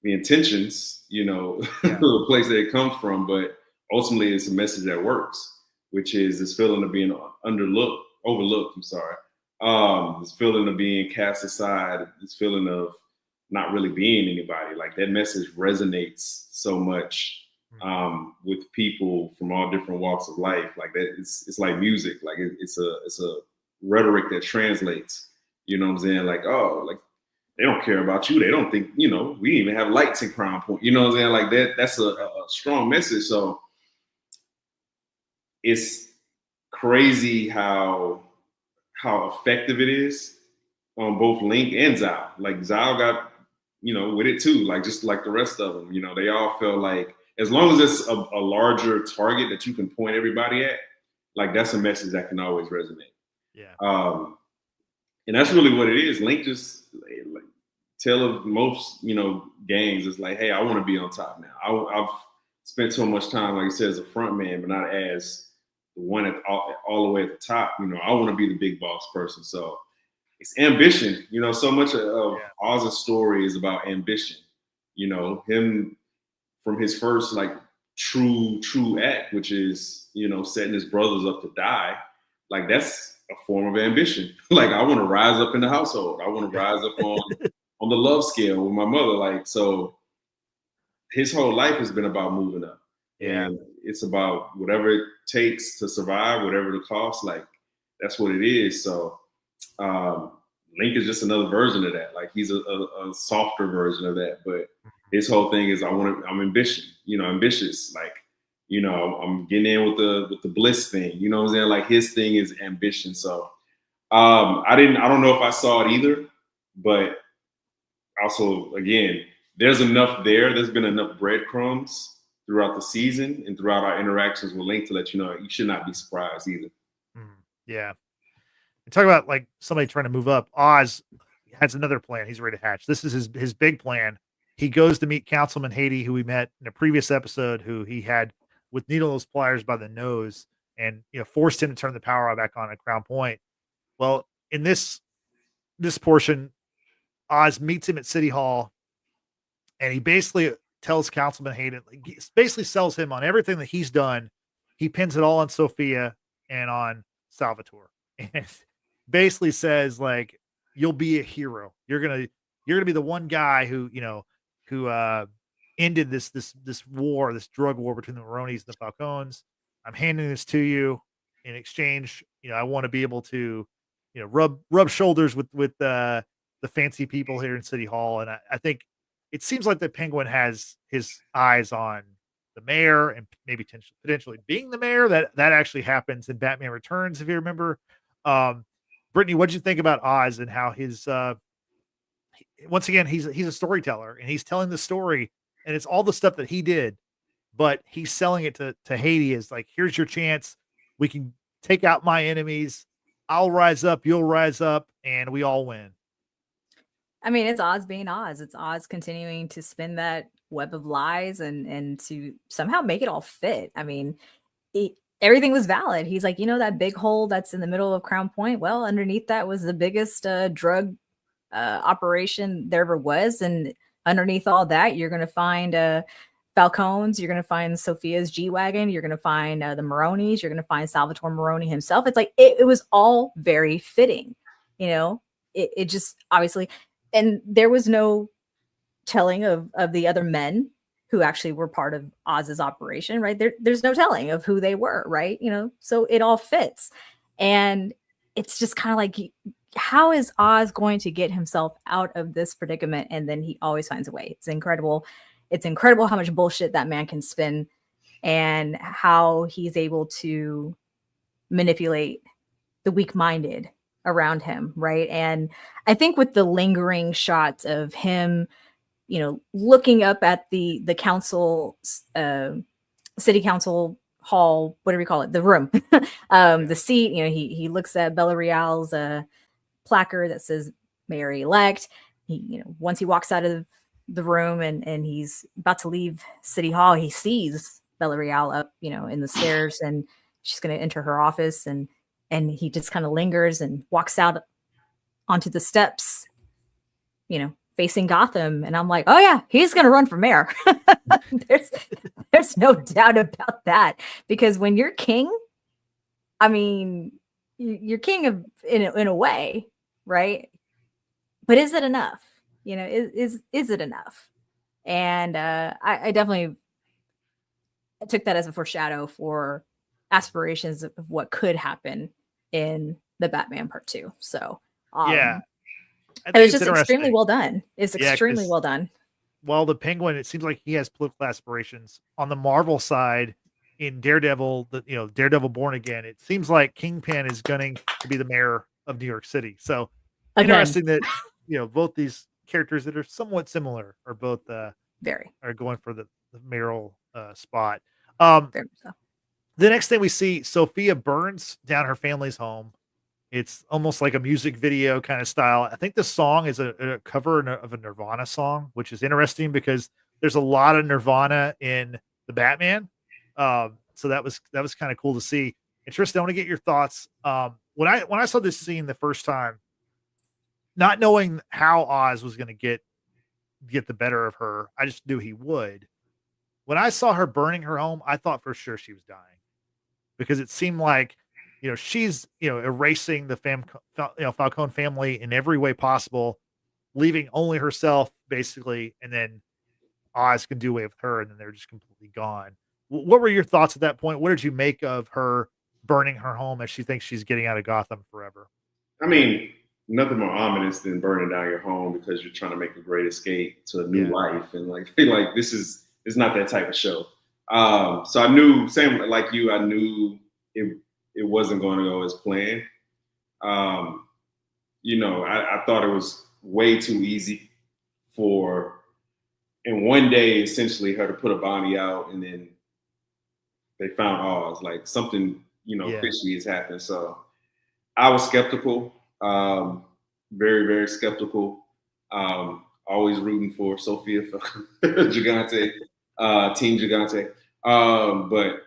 Speaker 3: intentions, the place that it comes from, but ultimately it's a message that works, which is this feeling of being overlooked. I'm sorry. This feeling of being cast aside, this feeling of not really being anybody. Like that message resonates so much with people from all different walks of life. Like that, it's like music. Like it's a rhetoric that translates. You know what I'm saying? Like, oh, like they don't care about you. They don't think, we even have lights in Crown Point. You know what I'm saying? Like that's a strong message. So it's crazy how effective it is on both Link and Zhao. Like Zhao got, with it too, like just like the rest of them, they all feel like as long as it's a larger target that you can point everybody at, like that's a message that can always resonate.
Speaker 1: Yeah.
Speaker 3: And that's really what it is. Link just like tell of most, games is like, hey, I want to be on top now. I've spent so much time, like I said, as a front man, but not as the one all the way at the top. I want to be the big boss person. So it's ambition. So much of Oz's story is about ambition. Him from his first like true act, which is setting his brothers up to die. Like that's a form of ambition. Like I want to rise up in the household. I want to rise up on the love scale with my mother. Like so, his whole life has been about moving up. And it's about whatever it takes to survive, whatever the cost, like that's what it is. So Link is just another version of that. Like he's a softer version of that. But his whole thing is I'm ambitious. Like, I'm getting in with the bliss thing. You know what I'm saying? Like his thing is ambition. So I don't know if I saw it either, but also again, there's enough there. There's been enough breadcrumbs throughout the season and throughout our interactions with Link to let you know you should not be surprised either.
Speaker 1: Yeah. And talk about like somebody trying to move up. Oz has another plan. He's ready to hatch. This is his big plan. He goes to meet Councilman Haiti, who we met in a previous episode, who he had with needle-nose pliers by the nose and forced him to turn the power back on at Crown Point. Well, in this portion, Oz meets him at City Hall, and he basically tells Councilman Hayden, he basically sells him on everything that he's done. He pins it all on Sofia and on Salvatore, and basically says like, "You'll be a hero. You're gonna be the one guy who ended this war, this drug war between the Maronis and the Falcons. I'm handing this to you in exchange. I want to be able to, rub shoulders with the fancy people here in City Hall." And I think it seems like the Penguin has his eyes on the mayor and maybe potentially being the mayor. That actually happens in Batman Returns, if you remember. Brittany, what did you think about Oz and how his once again he's a storyteller and he's telling the story and it's all the stuff that he did, but he's selling it to Haiti as like, here's your chance. We can take out my enemies. I'll rise up, you'll rise up, and we all win.
Speaker 2: I mean, it's Oz being Oz. It's Oz continuing to spin that web of lies and to somehow make it all fit. I mean, everything was valid. He's like, that big hole that's in the middle of Crown Point. Well, underneath that was the biggest drug operation there ever was. And underneath all that, you're going to find Falcones, you're going to find Sofia's G-Wagon, you're going to find the Maronis, you're going to find Salvatore Maroni himself. It's like, it was all very fitting, you know, it just obviously, and there was no telling of the other men who actually were part of Oz's operation, right? There's no telling of who they were, right? You know, so it all fits. And it's just kind of like, how is Oz going to get himself out of this predicament? And then he always finds a way. It's incredible. It's incredible how much bullshit that man can spin and how he's able to manipulate the weak-minded around him, right? And I think with the lingering shots of him, you know, looking up at the council, city council hall, whatever you call it, the room, the seat, you know, he looks at Bella Real's placard that says Mayor Elect. He, you know, once he walks out of the room and he's about to leave City Hall, he sees Bella Real up, you know, in the stairs, and she's going to enter her office, and he just kind of lingers and walks out onto the steps, you know, facing Gotham. And I'm like, oh yeah, he's going to run for mayor. there's no doubt about that, because when you're king, I mean, you're king of in a way, right? But is it enough? You know, is it enough? And I definitely took that as a foreshadow for aspirations of what could happen in the Batman Part 2. So
Speaker 1: yeah,
Speaker 2: it was just extremely well done. It's extremely well done.
Speaker 1: Well, the Penguin, it seems like he has political aspirations. On the Marvel side, in Daredevil, Daredevil Born Again, it seems like Kingpin is gunning to be the mayor of New York City. So interesting that, you know, both these characters that are somewhat similar are both are going for the mayoral spot.
Speaker 2: Very so.
Speaker 1: The next thing we see, Sofia burns down her family's home. It's almost like a music video kind of style. I think the song is a cover of a Nirvana song, which is interesting because there's a lot of Nirvana in the Batman. So that was kind of cool to see. And Tristan, I want to get your thoughts. When I saw this scene the first time, not knowing how Oz was going to get the better of her, I just knew he would. When I saw her burning her home, I thought for sure she was dying, because it seemed like, you know, she's, you know, erasing the Falcone family in every way possible, leaving only herself basically, and then Oz can do away with her, and then they're just completely gone. What were your thoughts at that point? What did you make of her burning her home as she thinks she's getting out of Gotham forever?
Speaker 3: I mean, nothing more ominous than burning down your home because you're trying to make a great escape to a new life, and like this is not that type of show. So I knew, same like you, I knew it wasn't going to go as planned. You know, I thought it was way too easy for, in one day, essentially, her to put a bounty out, and then they found Oz. Like something, you know, fishy has happened. So I was skeptical, very, very skeptical. Always rooting for Sofia Gigante, Team Gigante. But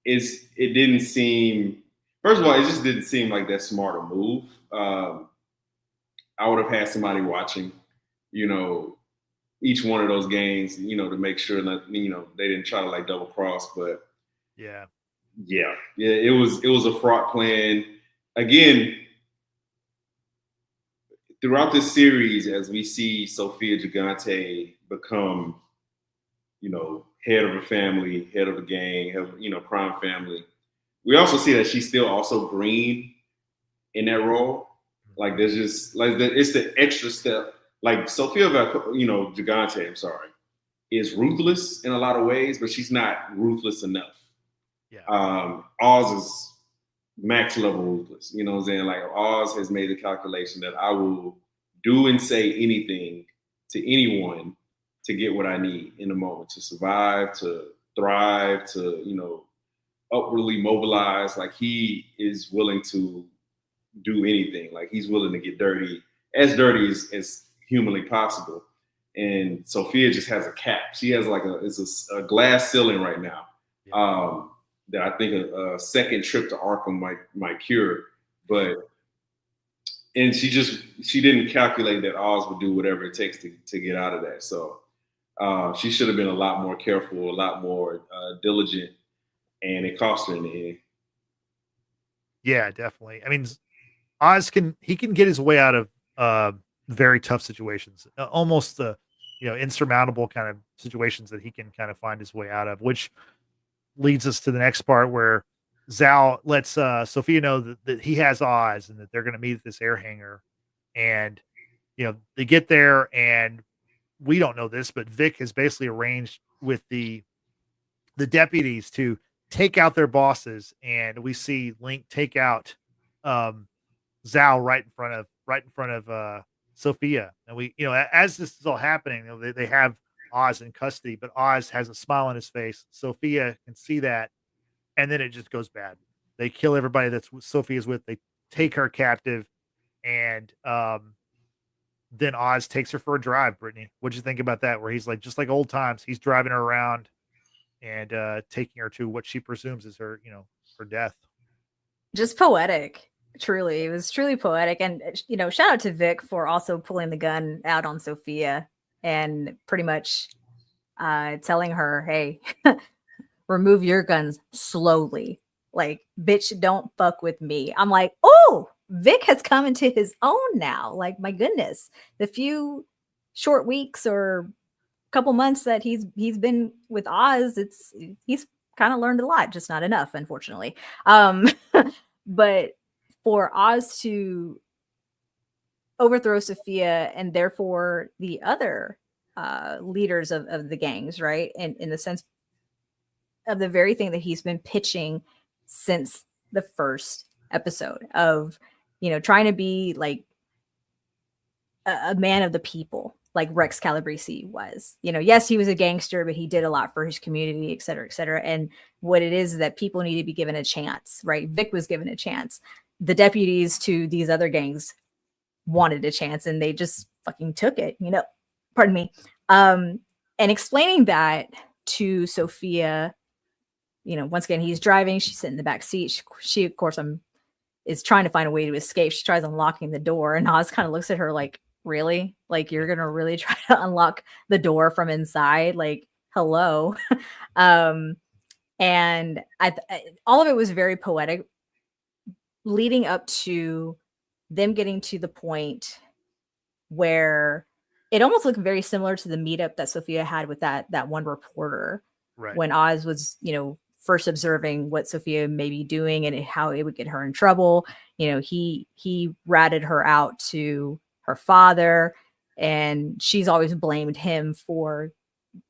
Speaker 3: it didn't seem, first of all, it just didn't seem like that smart a move. I would have had somebody watching, you know, each one of those games, you know, to make sure that, you know, they didn't try to like double cross. But it was a fraught plan. Again, throughout this series, as we see Sofia Gigante become, you know, head of a family, head of a gang, crime family, we also see that she's still also green in that role. Like there's just like it's the extra step. Like Sofia, Gigante, I'm sorry, is ruthless in a lot of ways, but she's not ruthless enough. Yeah. Oz is max level ruthless. You know what I'm saying? Like Oz has made the calculation that I will do and say anything to anyone to get what I need in the moment, to survive, to thrive, to, you know, upwardly mobilize. Like he is willing to do anything. Like he's willing to get dirty as humanly possible. And Sofia just has a cap. She has like a glass ceiling right now. Yeah. That I think a second trip to Arkham might cure. And she didn't calculate that Oz would do whatever it takes to get out of that. So She should have been a lot more careful, a lot more diligent, and it cost her in the end.
Speaker 1: Yeah, definitely. I mean, Oz can get his way out of very tough situations, almost insurmountable kind of situations that he can kind of find his way out of, which leads us to the next part where Zhao lets Sofia know that he has Oz and that they're going to meet at this air hangar. And, they get there and we don't know this, but Vic has basically arranged with the deputies to take out their bosses. And we see Link take out um, Zhao right in front of Sofia. And we, as this is all happening, they have Oz in custody, but Oz has a smile on his face. Sofia can see that, and then it just goes bad. They kill everybody that's Sophia's with. They take her captive, and then Oz takes her for a drive. Brittany, what'd you think about that? Where he's like, just like old times, he's driving her around and taking her to what she presumes is her, her death.
Speaker 2: Just poetic. Truly, it was truly poetic. And, shout out to Vic for also pulling the gun out on Sofia and pretty much telling her, hey, remove your guns slowly. Like, bitch, don't fuck with me. I'm like, oh, Vic has come into his own now. Like, my goodness, the few short weeks or couple months that he's been with Oz, he's kind of learned a lot, just not enough, unfortunately. But for Oz to overthrow Sofia and therefore the other leaders of the gangs, right? And in the sense of the very thing that he's been pitching since the first episode of, trying to be like a man of the people, like Rex Calabrese was. Yes, he was a gangster, but he did a lot for his community, et cetera, et cetera. And what it is that people need to be given a chance, right? Vic was given a chance. The deputies to these other gangs wanted a chance and they just fucking took it, pardon me. And explaining that to Sofia, once again, he's driving, she's sitting in the back seat. She of course, is trying to find a way to escape. She tries unlocking the door and Oz kind of looks at her like, really? Like, you're going to really try to unlock the door from inside? Like, hello. And all of it was very poetic, leading up to them getting to the point where it almost looked very similar to the meetup that Sofia had with that one reporter,
Speaker 1: right?
Speaker 2: When Oz was, first observing what Sofia may be doing and how it would get her in trouble. He ratted her out to her father, and she's always blamed him for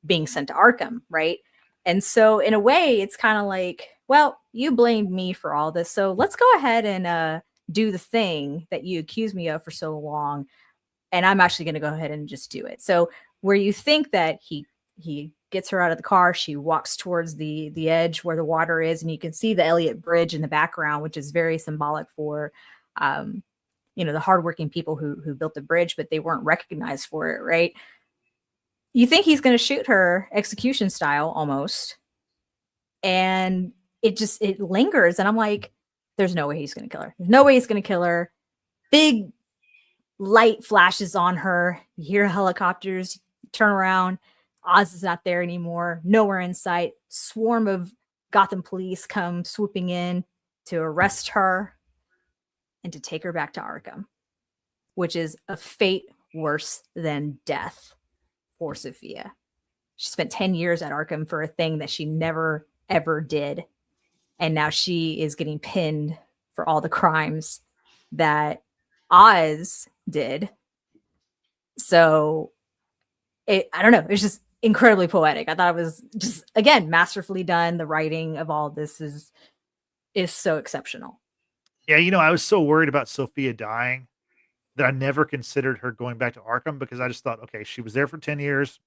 Speaker 2: being sent to Arkham, right? And so in a way, it's kind of like, well, you blamed me for all this, so let's go ahead and do the thing that you accused me of for so long, and I'm actually going to go ahead and just do it. So where you think that he gets her out of the car, she walks towards the edge where the water is, and you can see the Elliott Bridge in the background, which is very symbolic for the hardworking people who built the bridge, but they weren't recognized for it, right? You think he's going to shoot her execution style almost, and it lingers, and I'm like, there's no way he's going to kill her. There's no way he's going to kill her. Big light flashes on her. You hear helicopters, turn around. Oz is not there anymore. Nowhere in sight. Swarm of Gotham police come swooping in to arrest her and to take her back to Arkham, which is a fate worse than death for Sofia. She spent 10 years at Arkham for a thing that she never, ever did. And now she is getting pinned for all the crimes that Oz did. So I don't know. It's just incredibly poetic. I thought it was just, again, masterfully done. The writing of all this is so exceptional.
Speaker 1: Yeah, I was so worried about Sofia dying that I never considered her going back to Arkham, because I just thought, okay, she was there for 10 years.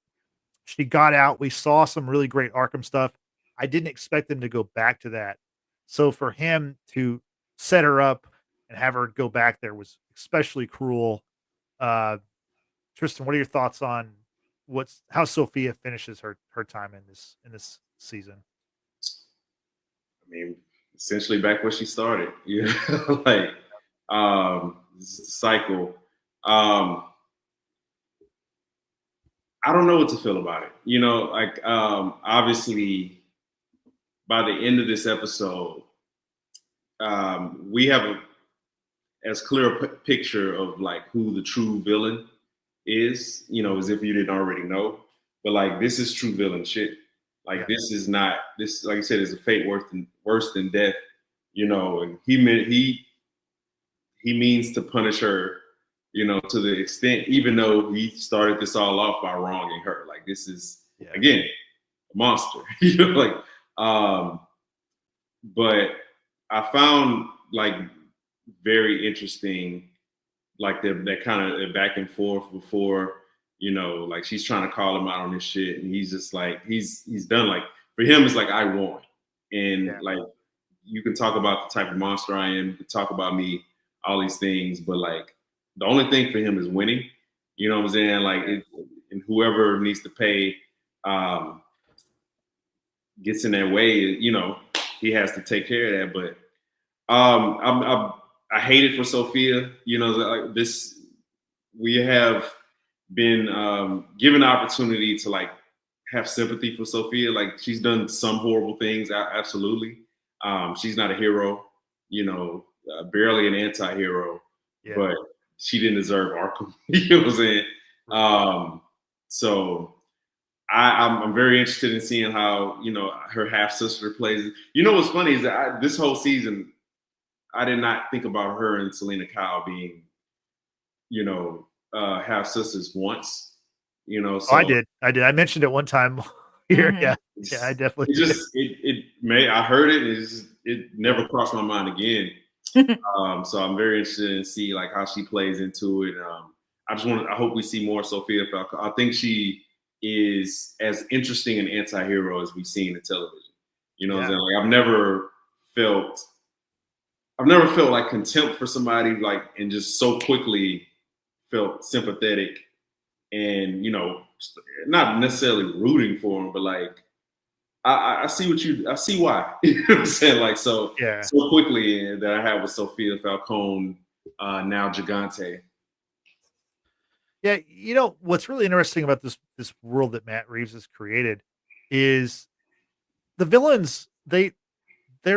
Speaker 1: She got out. We saw some really great Arkham stuff. I didn't expect them to go back to that. So for him to set her up and have her go back there was especially cruel. Cristin, what are your thoughts on how Sofia finishes her time in this season?
Speaker 3: I mean, essentially back where she started. Like this is the cycle. I don't know what to feel about it. You know, like obviously by the end of this episode, we have a as clear a picture of like who the true villain is, you know, as if you didn't already know. But like this is true villain shit. Like this is not this, like I said, is a fate worse than death, you know, and he means to punish her, you know, to the extent, even though he started this all off by wronging her. Like this is again a monster, you know, like but I found like very interesting, like that kind of back and forth before, you know, like she's trying to call him out on this shit, and he's just like he's done. Like for him, it's like I won, and like you can talk about the type of monster I am, you can talk about me, all these things, but like the only thing for him is winning. You know what I'm saying? Like, and whoever needs to pay gets in their way, you know, he has to take care of that. But I hate it for Sofia. You know, like this, we have been given the opportunity to like have sympathy for Sofia. Like she's done some horrible things, absolutely. She's not a hero, you know, barely an anti-hero, but she didn't deserve Arkham. You know what I'm saying? So I'm very interested in seeing how, you know, her half sister plays. You know what's funny is that this whole season, I did not think about her and Selena Kyle being, you know, half sisters once. You know, so
Speaker 1: I did. I mentioned it one time here. Yeah, I definitely.
Speaker 3: I heard it. It never crossed my mind again. So I'm very interested in see like how she plays into it. I hope we see more Sofia Falcone. I think she is as interesting an anti-hero as we've seen in television. You know what I'm saying? Like I've never felt like contempt for somebody like and just so quickly felt sympathetic and, you know, not necessarily rooting for him, but like I see why. You know what I'm saying? Like so quickly that I have with Sofia Falcone, now Gigante.
Speaker 1: Yeah, you know what's really interesting about this world that Matt Reeves has created is the villains. They're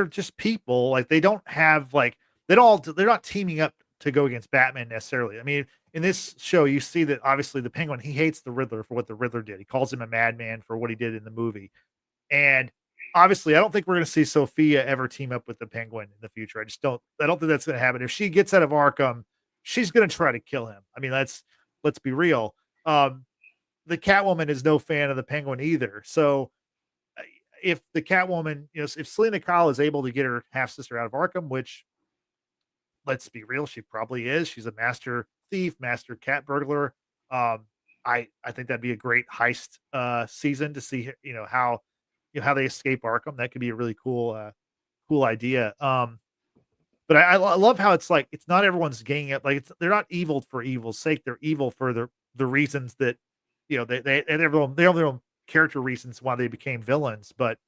Speaker 1: just people. Like they don't have like they're not teaming up to go against Batman necessarily. I mean, in this show, you see that obviously the Penguin, he hates the Riddler for what the Riddler did. He calls him a madman for what he did in the movie. And obviously, I don't think we're going to see Sofia ever team up with the Penguin in the future. I don't think that's going to happen. If she gets out of Arkham, she's going to try to kill him. I mean, let's be real. The Catwoman is no fan of the Penguin either. So if the Catwoman, you know, if Selena Kyle is able to get her half sister out of Arkham, which let's be real, she probably is. She's a master thief, master cat burglar. I think that'd be a great heist season to see, you know, how they escape Arkham. That could be a really cool idea. But I love how it's like it's not everyone's ganging up. Like they're not evil for evil's sake. They're evil for the reasons that, you know, they have their own character reasons why they became villains, but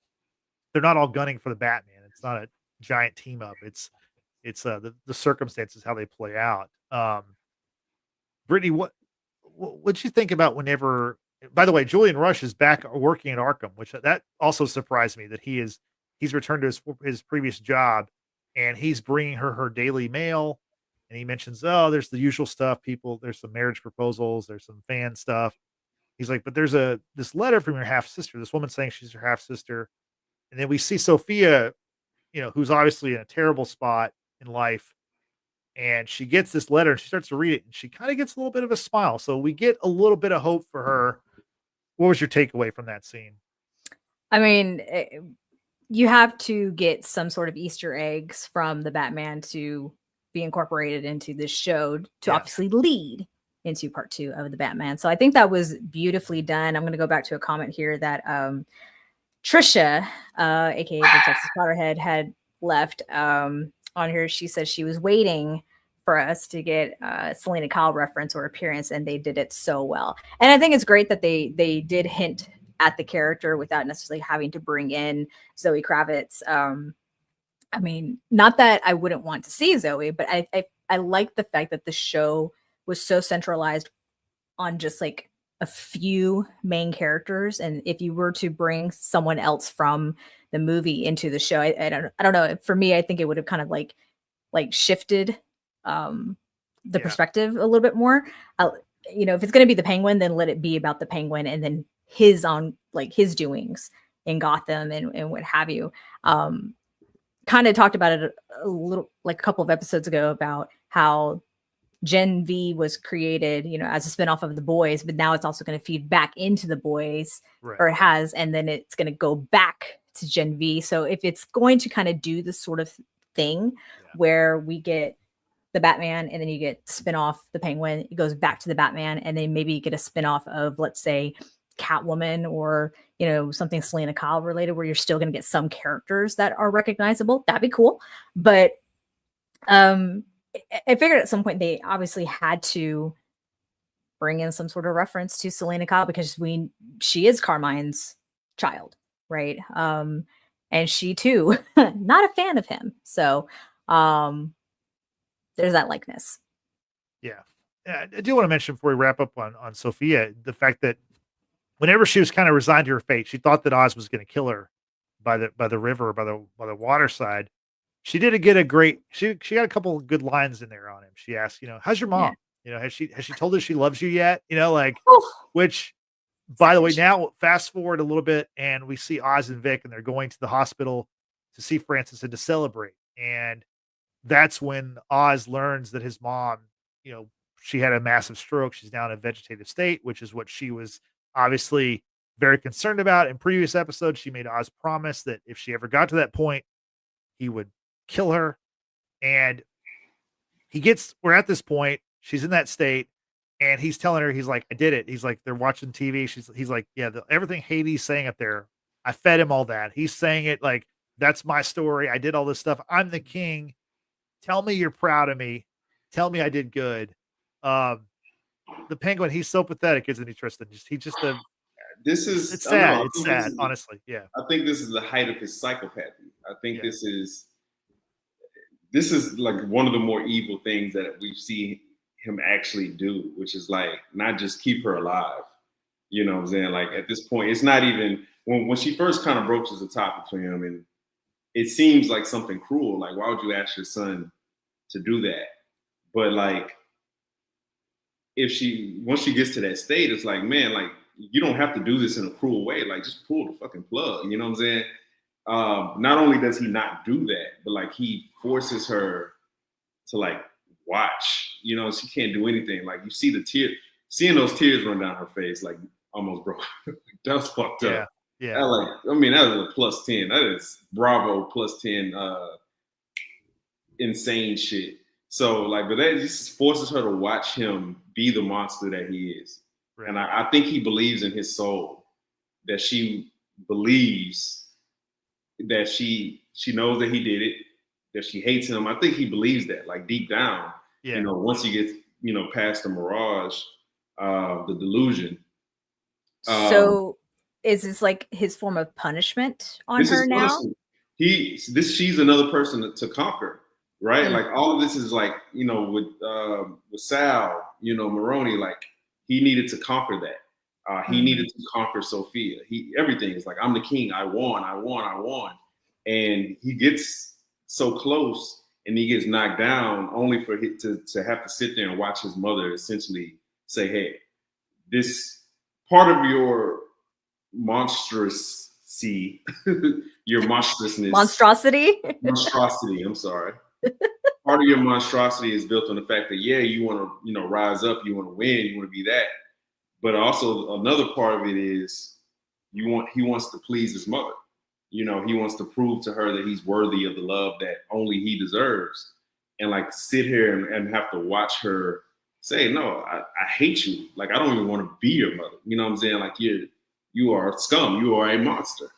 Speaker 1: they're not all gunning for the Batman. It's not a giant team up. It's the circumstances how they play out. Brittany, what'd you think about whenever? By the way, Julian Rush is back working at Arkham, which that also surprised me that he's returned to his previous job, and he's bringing her daily mail. And he mentions, oh, there's the usual stuff. There's some marriage proposals, there's some fan stuff. He's like, but there's this letter from your half sister. This woman saying she's your half sister, and then we see Sofia, you know, who's obviously in a terrible spot in life. And she gets this letter and she starts to read it and she kind of gets a little bit of a smile. So we get a little bit of hope for her. What was your takeaway from that scene?
Speaker 2: I mean, you have to get some sort of Easter eggs from the Batman to be incorporated into this show to obviously lead into part 2 of the Batman. So I think that was beautifully done. I'm going to go back to a comment here that Trisha, aka the Texas Potterhead, had left on her. She said she was waiting for us to get Selena Kyle reference or appearance, and they did it so well. And I think it's great that they did hint at the character without necessarily having to bring in Zoe Kravitz. I mean, not that I wouldn't want to see Zoe, but I like the fact that the show was so centralized on just like a few main characters, and if you were to bring someone else from the movie into the show, I don't know. For me, I think it would have kind of like shifted the perspective a little bit more. If it's going to be the Penguin, then let it be about the Penguin and then his doings in Gotham and what have you. Kind of talked about it a little, like a couple of episodes ago, about how Gen V was created, as a spinoff of The Boys, but now it's also going to feed back into The Boys,
Speaker 1: Right.
Speaker 2: or it has, and then it's going to go back to Gen V. So if it's going to kind of do this sort of thing where we get the Batman and then you get spinoff the Penguin, it goes back to the Batman, and then maybe you get a spinoff of, let's say, Catwoman, or something Selena Kyle related, where you're still going to get some characters that are recognizable. That'd be cool. But I figured at some point they obviously had to bring in some sort of reference to Selena Kyle, because she is Carmine's child, right? And she too, not a fan of him. So there's that likeness.
Speaker 1: Yeah. I do want to mention, before we wrap up on Sofia, the fact that whenever she was kind of resigned to her fate, she thought that Oz was going to kill her by the river, by the water side. She did get a great. She got a couple of good lines in there on him. She asked, how's your mom? Has she told her she loves you yet? Which, by the way, now fast forward a little bit and we see Oz and Vic, and they're going to the hospital to see Francis and to celebrate. And that's when Oz learns that his mom, she had a massive stroke. She's now in a vegetative state, which is what she was obviously very concerned about. In previous episodes, she made Oz promise that if she ever got to that point, he would kill her. And we're at this point, she's in that state, and he's telling her, he's like, I did it. He's like, they're watching TV. He's like, yeah, everything Hades saying up there, I fed him all that. He's saying it like, that's my story. I did all this stuff. I'm the king. Tell me you're proud of me. Tell me I did good. The Penguin, he's so pathetic, isn't he, Tristan? It's sad. It's sad, honestly. Yeah.
Speaker 3: I think this is the height of his psychopathy. I think this is like one of the more evil things that we see him actually do, which is like not just keep her alive. You know what I'm saying? Like at this point, it's not even when she first kind of broaches the topic for him, and it seems like something cruel. Like, why would you ask your son to do that? But like, once she gets to that state, it's like, man, like, you don't have to do this in a cruel way. Like, just pull the fucking plug. You know what I'm saying? Not only does he not do that, but like he forces her to like watch. She can't do anything. Like, you see seeing those tears run down her face, like almost broke. That was fucked up.
Speaker 1: Yeah.
Speaker 3: That was a +10. That is Bravo +10 insane shit. So like, but that just forces her to watch him be the monster that he is. Right. And I think he believes in his soul that she believes that she knows that he did it, that she hates him. I think he believes that, like deep down, once he gets, past the mirage, the delusion.
Speaker 2: So is this like his form of punishment on her now? Punishment.
Speaker 3: She's another person to conquer, right? Mm-hmm. Like all of this is like, with Sal, Maroni, like he needed to conquer that. He needed to conquer Sofia. Everything is like, I'm the king. I won. And he gets so close and he gets knocked down only for him to have to sit there and watch his mother essentially say, hey, this part of your monstrosity, your monstrousness.
Speaker 2: Monstrosity?
Speaker 3: Monstrosity, I'm sorry. Part of your monstrosity is built on the fact that, you want to, rise up, you want to win, you want to be that. But also another part of it is he wants to please his mother. He wants to prove to her that he's worthy of the love that only he deserves. And like to sit here and have to watch her say, no, I hate you. Like, I don't even want to be your mother. You know what I'm saying? Like you are scum. You are a monster.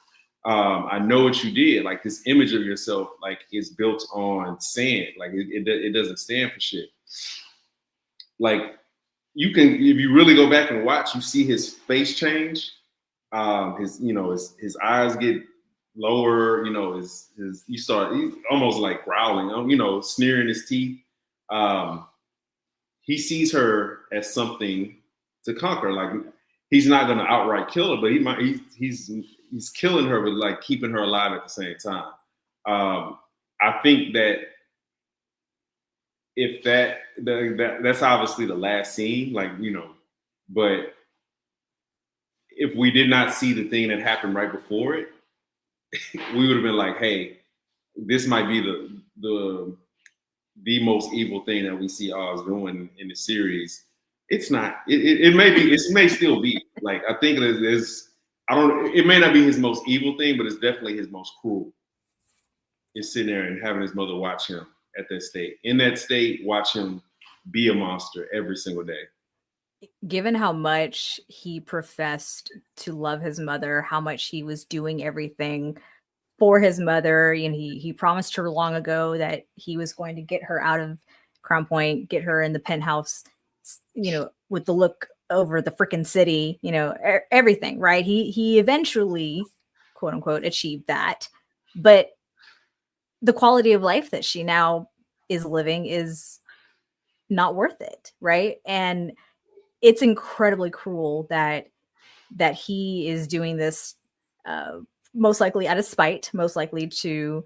Speaker 3: I know what you did. Like this image of yourself, like is built on sand. Like it doesn't stand for shit. Like you can, if you really go back and watch, you see his face change. His eyes get lower. He's almost like growling. Sneering his teeth. He sees her as something to conquer. Like he's not going to outright kill her, but he might. He's killing her, but like keeping her alive at the same time. I think that if that's obviously the last scene, like, you know, but if we did not see the thing that happened right before it, we would have been like, hey, this might be the most evil thing that we see Oz doing in the series. It's not. It may be. It may still be. Like, I think it is. I don't. It may not be his most evil thing, but it's definitely his most cruel. Is sitting there and having his mother watch him at that state. In that state, watch him be a monster every single day.
Speaker 2: Given how much he professed to love his mother, how much he was doing everything for his mother, and he promised her long ago that he was going to get her out of Crown Point, get her in the penthouse, you know, with the look over the freaking city, you know, everything, right? He eventually, quote unquote, achieved that, but the quality of life that she now is living is not worth it, right? And it's incredibly cruel that he is doing this, most likely out of spite, most likely to,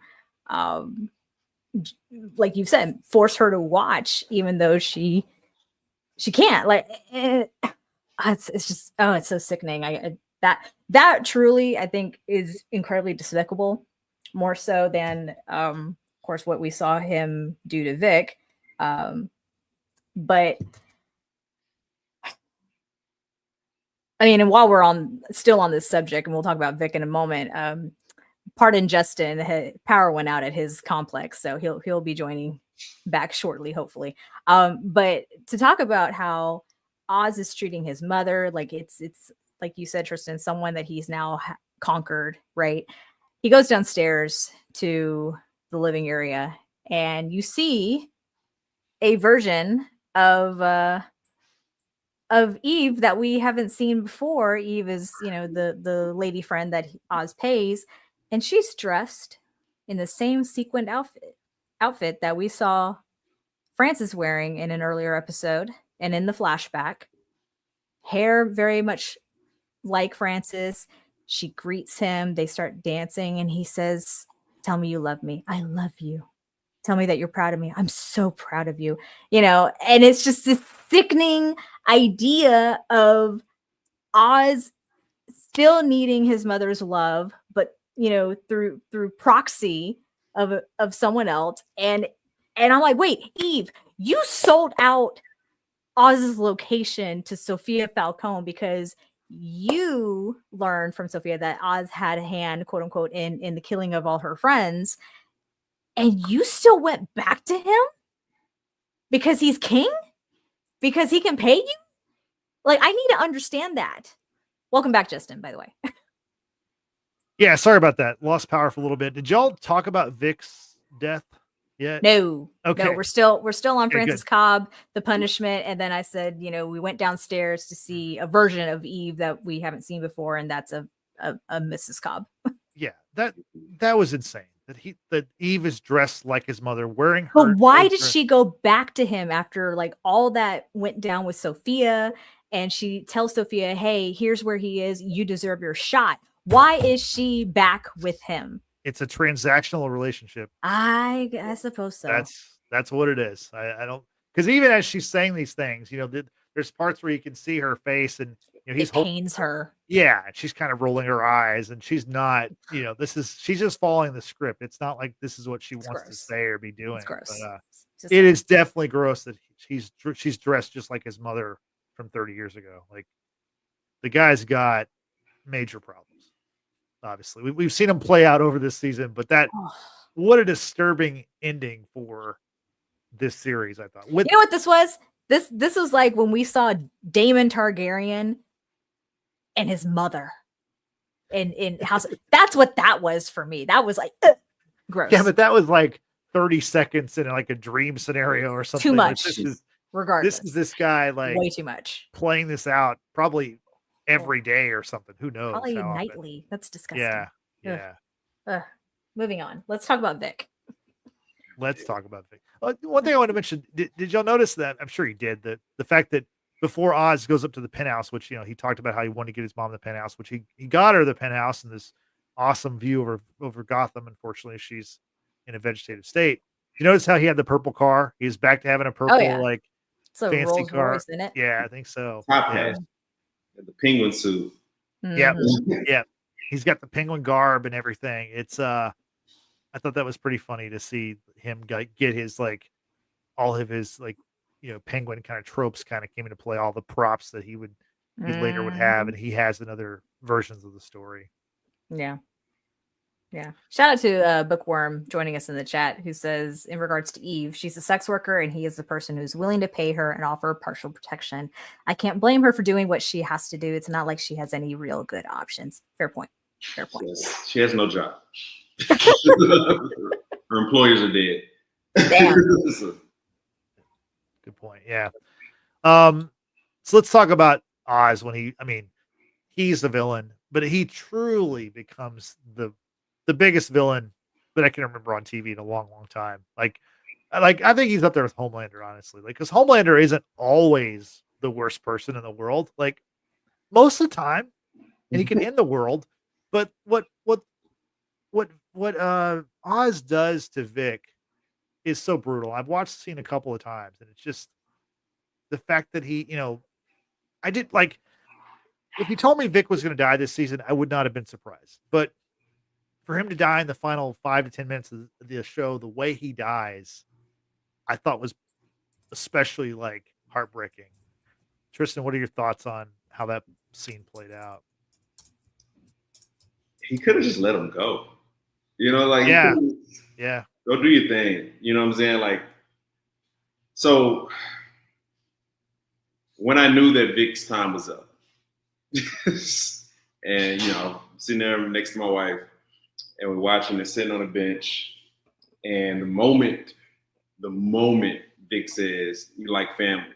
Speaker 2: like you said, force her to watch, even though she can't. Like, it's just, oh, it's so sickening. That truly, I think, is incredibly despicable, more so than, of course, what we saw him do to Vic. But I mean, and while we're still on this subject, and we'll talk about Vic in a moment, pardon Justin, power went out at his complex, so he'll be joining back shortly, hopefully. But to talk about how Oz is treating his mother, like it's like you said, Tristan, someone that he's now conquered, right? He goes downstairs to the living area, and you see a version of Eve that we haven't seen before. Eve is, you know, the lady friend that Oz pays, and she's dressed in the same sequined outfit that we saw Francis wearing in an earlier episode and in the flashback. Hair very much like Francis. She greets him. They start dancing, and he says, "Tell me you love me. I love you. Tell me that you're proud of me. I'm so proud of you." You know, and it's just this sickening idea of Oz still needing his mother's love, but, you know, through proxy of someone else. And I'm like, wait, Eve, you sold out Oz's location to Sofia Falcone because you learned from Sofia that Oz had a hand, quote unquote, in the killing of all her friends. And you still went back to him because he's king? Because he can pay you? Like, I need to understand that. Welcome back, Justin, by the way.
Speaker 1: Yeah, sorry about that. Lost power for a little bit. Did y'all talk about Vic's death yet?
Speaker 2: No.
Speaker 1: Okay.
Speaker 2: No, we're still on
Speaker 1: Okay,
Speaker 2: Francis
Speaker 1: good.
Speaker 2: Cobb, the punishment, and then I said, you know, we went downstairs to see a version of Eve that we haven't seen before, and that's a Mrs. Cobb.
Speaker 1: Yeah, that was insane. That Eve is dressed like his mother, wearing her.
Speaker 2: But why did she go back to him after like all that went down with Sofia? And she tells Sofia, "Hey, here's where he is. You deserve your shot." Why is she back with him?
Speaker 1: It's a transactional relationship.
Speaker 2: I suppose so.
Speaker 1: That's what it is. I don't, because even as she's saying these things, you know, there's parts where you can see her face, and you know,
Speaker 2: it pains her.
Speaker 1: Yeah, she's kind of rolling her eyes, and she's not, you know, she's just following the script. It's not like this is what she wants to say or be doing.
Speaker 2: It's gross.
Speaker 1: But it is definitely gross that she's dressed just like his mother from 30 years ago. Like, the guy's got major problems. Obviously, we've seen him play out over this season, but what a disturbing ending for this series. I thought.
Speaker 2: You know what this was? This was like when we saw Daemon Targaryen and his mother in House. That's what that was for me. That was like gross.
Speaker 1: Yeah, but that was like 30 seconds in like a dream scenario or something.
Speaker 2: Too much.
Speaker 1: Like,
Speaker 2: regardless,
Speaker 1: this is this guy like
Speaker 2: way too much
Speaker 1: playing this out probably every day or something. Who knows?
Speaker 2: Probably nightly. That's disgusting.
Speaker 1: Yeah.
Speaker 2: Moving on. Let's talk about Vic.
Speaker 1: Let's talk about Vic. One thing I want to mention, did y'all notice that? I'm sure you did, that the fact that before Oz goes up to the penthouse, which, he talked about how he wanted to get his mom the penthouse, which he got her the penthouse and this awesome view over Gotham. Unfortunately, she's in a vegetative state. You notice how he had the purple car? He's back to having a purple, like,
Speaker 2: it's a
Speaker 1: fancy
Speaker 2: Rolls
Speaker 1: car.
Speaker 2: Royce, isn't it?
Speaker 1: Yeah, I think so.
Speaker 3: Top hat, the penguin suit.
Speaker 1: Yeah, yeah. He's got the penguin garb and everything. It's I thought that was pretty funny to see him get his, like, all of his, like, penguin kind of tropes kind of came into play, all the props that he later would have, and he has in other versions of the story.
Speaker 2: Yeah. Yeah. Shout out to Bookworm joining us in the chat, who says, in regards to Eve, she's a sex worker and he is the person who's willing to pay her and offer partial protection. I can't blame her for doing what she has to do. It's not like she has any real good options. Fair point. Fair point.
Speaker 3: She has no job. Her employers are dead.
Speaker 2: Damn.
Speaker 1: Good point. Yeah. So let's talk about Oz when he's the villain, but he truly becomes the biggest villain that I can remember on TV in a long, long time. Like I think he's up there with Homelander, honestly. Like, because Homelander isn't always the worst person in the world. Like, most of the time, and he can end the world. But what Oz does to Vic is so brutal. I've watched the scene a couple of times, and it's just the fact that he, I did, like, if you told me Vic was going to die this season, I would not have been surprised. But for him to die in the final 5 to 10 minutes of the show, the way he dies, I thought was especially, like, heartbreaking. Tristan, what are your thoughts on how that scene played out?
Speaker 3: He could have just let him go. Like,
Speaker 1: yeah.
Speaker 3: Go do your thing. You know what I'm saying? Like, so when I knew that Vic's time was up, and sitting there next to my wife, and we're watching it sitting on a bench, and the moment Vic says, "You like family,"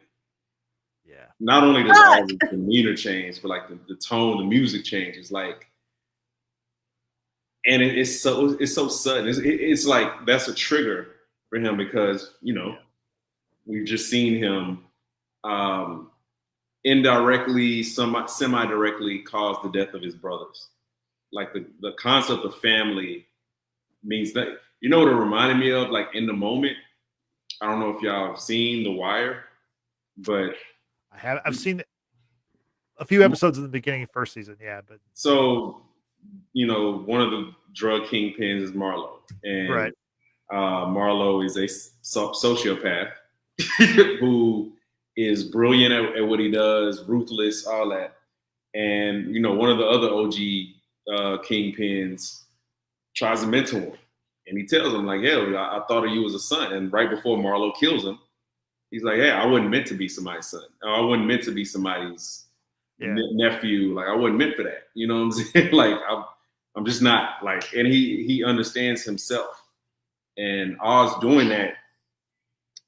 Speaker 1: yeah,
Speaker 3: not only does all the demeanor change, but, like, the tone, the music changes, like. And it's so sudden. It's like that's a trigger for him because we've just seen him indirectly, semi-directly cause the death of his brothers. Like, the concept of family means that, what it reminded me of, like, in the moment. I don't know if y'all have seen The Wire, but
Speaker 1: I've seen a few episodes in the beginning of first season. Yeah, but
Speaker 3: so. One of the drug kingpins is Marlo, and
Speaker 1: right.
Speaker 3: Marlo is a sociopath who is brilliant at what he does, ruthless, all that. And one of the other OG kingpins tries to mentor him, and he tells him, like, "Hell, I thought of you as a son." And right before Marlo kills him, he's like, "Hey, I wasn't meant to be somebody's son. I wasn't meant to be somebody's." Nephew, like, I wasn't meant for that. You know what I'm saying? Like, I'm just not, like, and he understands himself. And Oz doing that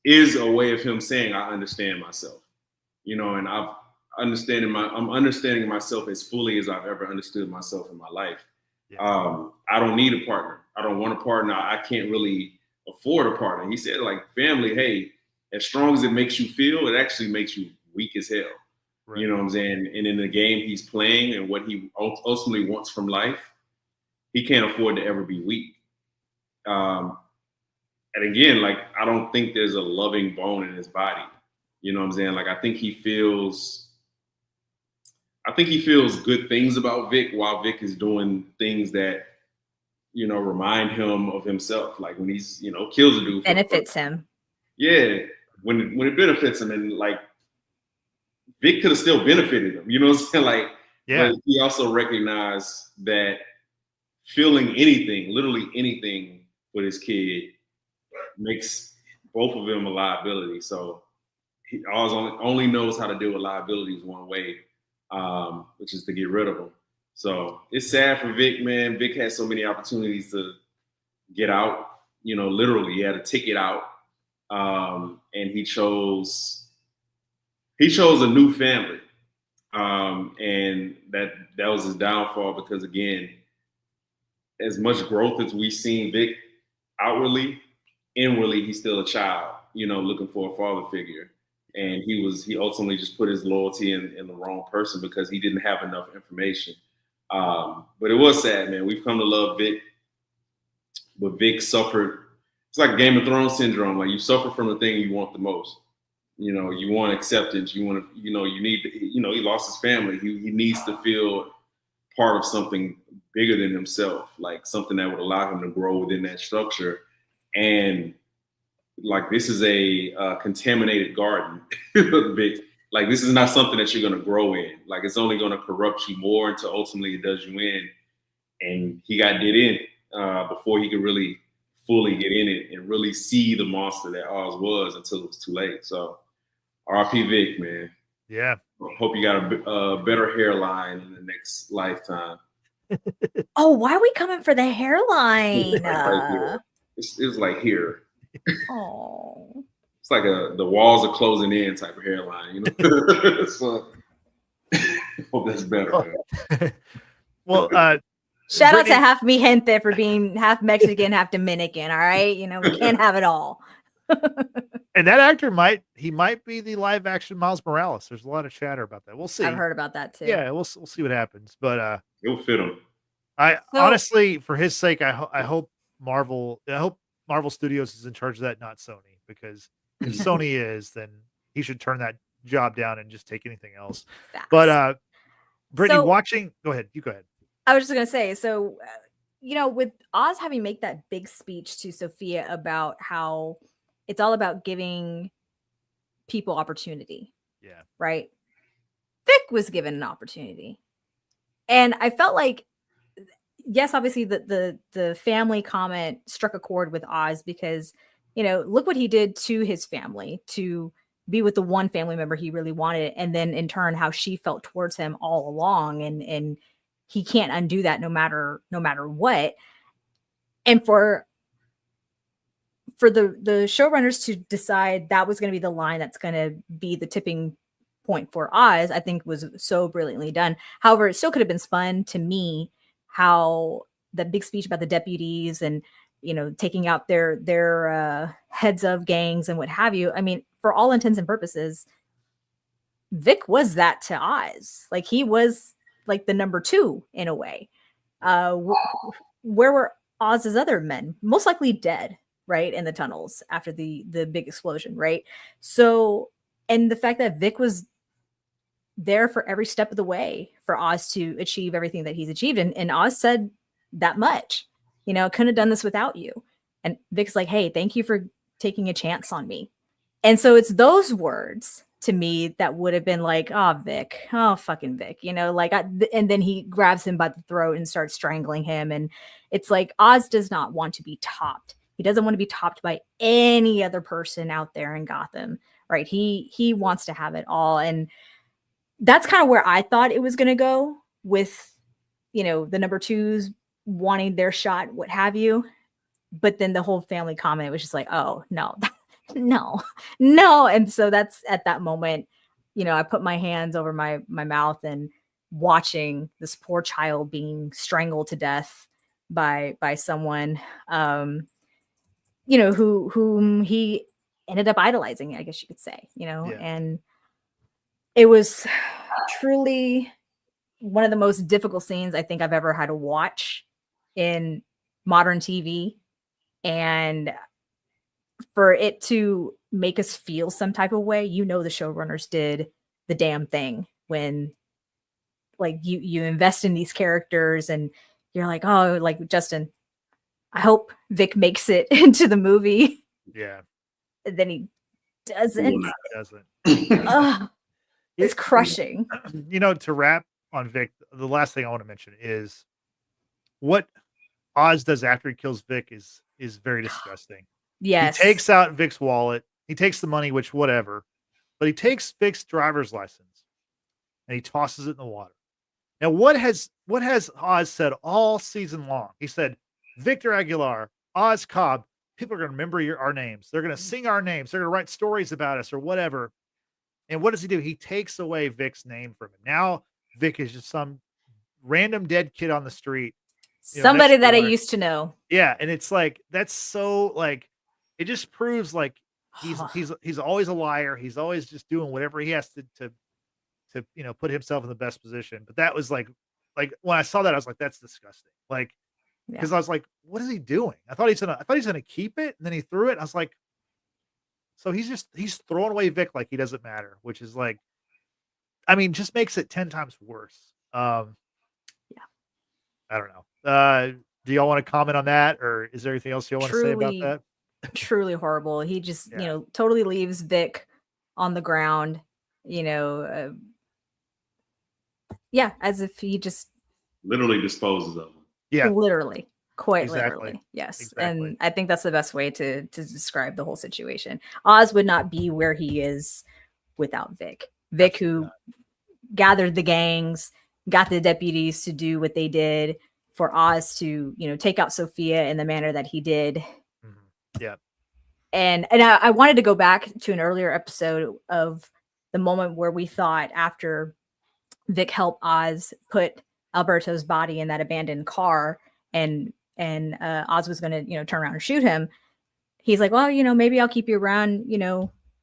Speaker 3: is a way of him saying, I understand myself. And I'm understanding myself as fully as I've ever understood myself in my life. Yeah. I don't need a partner. I don't want a partner. I can't really afford a partner. He said, like, family, hey, as strong as it makes you feel, it actually makes you weak as hell. Right. You know what I'm saying? And in the game he's playing and what he ultimately wants from life, he can't afford to ever be weak. And again, like, I don't think there's a loving bone in his body. You know what I'm saying? Like, I think he feels good things about Vic while Vic is doing things that, remind him of himself. Like, when he's, kills a dude.
Speaker 2: Benefits him.
Speaker 3: Yeah. When it benefits him, and, like, Vic could have still benefited him, you know what I'm saying? Like, yeah. But he also recognized that feeling anything, literally anything, with his kid makes both of them a liability. So he only knows how to deal with liabilities one way, which is to get rid of them. So it's sad for Vic, man. Vic had so many opportunities to get out. Literally, he had a ticket out, and he chose a new family, and that was his downfall. Because, again, as much growth as we've seen Vic outwardly, inwardly he's still a child, looking for a father figure. And he ultimately just put his loyalty in the wrong person because he didn't have enough information. But it was sad, man. We've come to love Vic, but Vic suffered. It's like Game of Thrones syndrome. Like you suffer from the thing you want the most. You know, you want acceptance. You want to, you need, he lost his family. He needs to feel part of something bigger than himself, like something that would allow him to grow within that structure. And like, this is a contaminated garden. Like, this is not something that you're going to grow in. Like, it's only going to corrupt you more until ultimately it does you in. And he got did in before he could really fully get in it and really see the monster that Oz was until it was too late. So R.I.P. Vic, man.
Speaker 1: Yeah.
Speaker 3: Hope you got a better hairline in the next lifetime.
Speaker 2: Oh, why are we coming for the hairline?
Speaker 3: It's like here.
Speaker 2: Oh.
Speaker 3: It's like the walls are closing in type of hairline, So hope that's better.
Speaker 1: Well,
Speaker 2: shout out to half mi gente for being half Mexican, half Dominican. All right, we can't have it all.
Speaker 1: And that actor might be the live action Miles Morales. There's a lot of chatter about that. We'll see.
Speaker 2: I've heard about that too.
Speaker 1: Yeah, we'll see what happens. But
Speaker 3: it'll fit him.
Speaker 1: Honestly, for his sake, I hope Marvel Studios is in charge of that, not Sony, because if Sony is, then he should turn that job down and just take anything else. Facts. But Brittany, go ahead. You go ahead.
Speaker 2: I was just gonna say, so with Oz having make that big speech to Sofia about how it's all about giving people opportunity.
Speaker 1: Yeah.
Speaker 2: Right. Vic was given an opportunity. And I felt like, yes, obviously the family comment struck a chord with Oz because, look what he did to his family to be with the one family member he really wanted. And then in turn, how she felt towards him all along. And he can't undo that no matter what. And for the showrunners to decide that was going to be the line that's going to be the tipping point for Oz, I think was so brilliantly done. However, it still could have been spun to me how the big speech about the deputies and, taking out their heads of gangs and what have you. I mean, for all intents and purposes, Vic was that to Oz. Like he was like the number 2 in a way. Where were Oz's other men? Most likely dead, right, in the tunnels after the big explosion, right? So, and the fact that Vic was there for every step of the way for Oz to achieve everything that he's achieved, and Oz said that much, couldn't have done this without you. And Vic's like, hey, thank you for taking a chance on me. And so it's those words to me that would have been like, oh, Vic, oh, fucking Vic, and then he grabs him by the throat and starts strangling him. And it's like, Oz does not want to be topped. He doesn't want to be topped by any other person out there in Gotham, right? He wants to have it all. And that's kind of where I thought it was going to go with, the number 2s wanting their shot, what have you. But then the whole family comment was just like, oh, no, no. And so that's at that moment, I put my hands over my mouth and watching this poor child being strangled to death by someone, whom he ended up idolizing, I guess you could say, yeah. And it was truly one of the most difficult scenes I think I've ever had to watch in modern TV. And for it to make us feel some type of way, the showrunners did the damn thing when like you invest in these characters and you're like, oh, like Justin, I hope Vic makes it into the movie.
Speaker 1: Yeah.
Speaker 2: And then he doesn't.
Speaker 1: Doesn't.
Speaker 2: It's crushing.
Speaker 1: To wrap on Vic, the last thing I want to mention is what Oz does after he kills Vic is very disgusting.
Speaker 2: Yes.
Speaker 1: He takes out Vic's wallet. He takes the money, which whatever, but he takes Vic's driver's license and he tosses it in the water. Now, what has Oz said all season long? He said, Victor Aguilar, Oz Cobb, people are going to remember our names. They're going to sing our names. They're going to write stories about us or whatever. And what does he do? He takes away Vic's name from him. Now, Vic is just some random dead kid on the street.
Speaker 2: Somebody that I used to know.
Speaker 1: Yeah. And it's like, that's so like, it just proves like he's always a liar. He's always just doing whatever he has to put himself in the best position. But that was like when I saw that, I was like, that's disgusting. Like, because I was like, what is he doing? I thought he's gonna keep it, and then he threw it. And I was like, so he's throwing away Vic like he doesn't matter, which is like, I mean, just makes it 10 times worse. I don't know. Do y'all want to comment on that, or is there anything else you want to say about that?
Speaker 2: Truly horrible. He just, totally leaves Vic on the ground, as if he just
Speaker 3: literally disposes of him.
Speaker 1: Yeah,
Speaker 2: literally, quite literally. Yes. Exactly. And I think that's the best way to describe the whole situation. Oz would not be where he is without Vic. Vic, who gathered the gangs, got the deputies to do what they did, for Oz to, take out Sofia in the manner that he did.
Speaker 1: Mm-hmm. Yeah.
Speaker 2: And I wanted to go back to an earlier episode of the moment where we thought, after Vic helped Oz put Alberto's body in that abandoned car, and Oz was going to, turn around and shoot him. He's like, well, maybe I'll keep you around,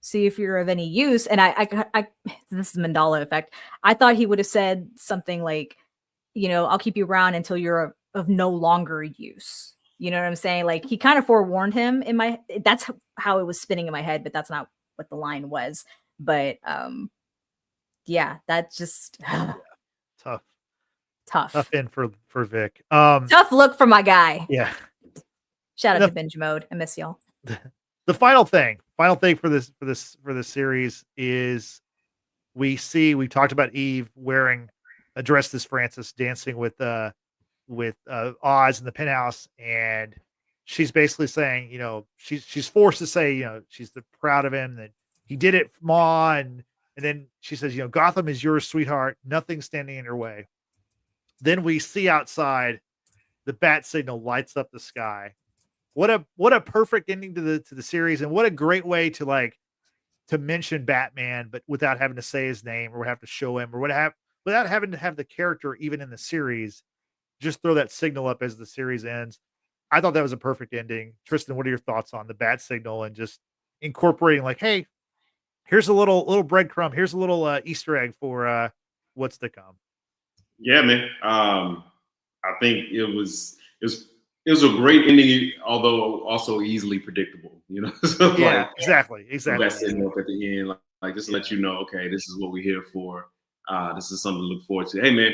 Speaker 2: see if you're of any use. And I this is Mandela effect. I thought he would have said something like, I'll keep you around until you're of no longer use. You know what I'm saying? Like, he kind of forewarned him that's how it was spinning in my head, but that's not what the line was. But that just tough
Speaker 1: in for Vic.
Speaker 2: Tough look for my guy.
Speaker 1: Yeah.
Speaker 2: Shout out to Binge Mode. I miss y'all.
Speaker 1: The final thing for this series is we talked about Eve wearing a dress as Francis, dancing with Oz in the penthouse, and she's basically saying, she's forced to say, she's proud of him, that he did it, Ma, and then she says, Gotham is yours, sweetheart, nothing standing in your way. Then we see outside, the bat signal lights up the sky. What a perfect ending to the series, and what a great way to mention Batman, but without having to say his name or have to show him, or without having to have the character even in the series. Just throw that signal up as the series ends. I thought that was a perfect ending. Tristan, what are your thoughts on the bat signal and just incorporating, like, hey, here's a little breadcrumb, here's a little Easter egg for what's to come?
Speaker 3: Yeah, man. I think it was a great ending, although also easily predictable. So
Speaker 1: yeah, exactly.
Speaker 3: That signal up at the end, like just to let you know, okay, this is what we're here for. This is something to look forward to. Hey, man.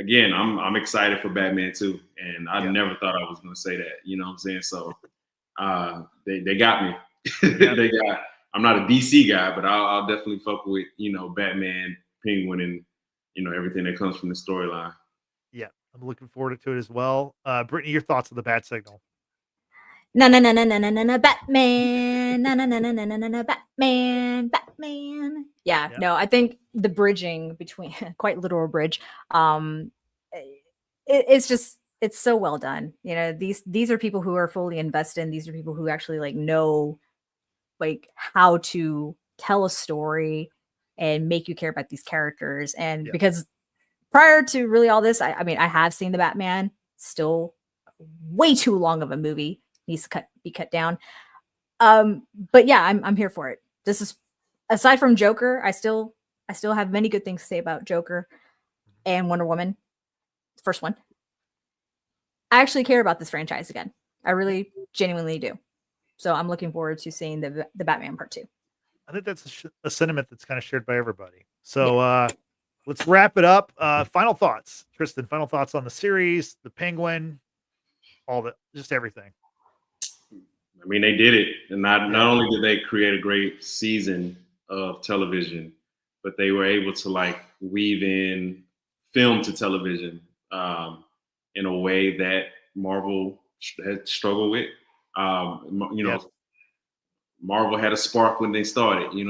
Speaker 3: Again, I'm excited for Batman too, and I never thought I was going to say that. You know what I'm saying? So they got me. I'm not a DC guy, but I'll definitely fuck with Batman, Penguin, and everything that comes from the storyline.
Speaker 1: Yeah, I'm looking forward to it as well. Brittany, your thoughts on the bat signal?
Speaker 2: No, Batman. No, Batman. Yeah, no, I think the bridging between, quite literal bridge, it's so well done. These are people who are fully invested. These are people who actually know how to tell a story and make you care about these characters. And because prior to really all this, I mean, I have seen the Batman, still way too long of a movie, needs to be cut down. But yeah, I'm here for it. This is, aside from Joker, I still have many good things to say about Joker and Wonder Woman, the first one. I actually care about this franchise again. I really genuinely do. So I'm looking forward to seeing the Batman Part 2.
Speaker 1: I think that's a sentiment that's kind of shared by everybody. So let's wrap it up. Final thoughts, Tristan. Final thoughts on the series, the Penguin, just everything.
Speaker 3: I mean, they did it, and not only did they create a great season of television, but they were able to weave in film to television in a way that Marvel had struggled with. Marvel had a spark when they started. It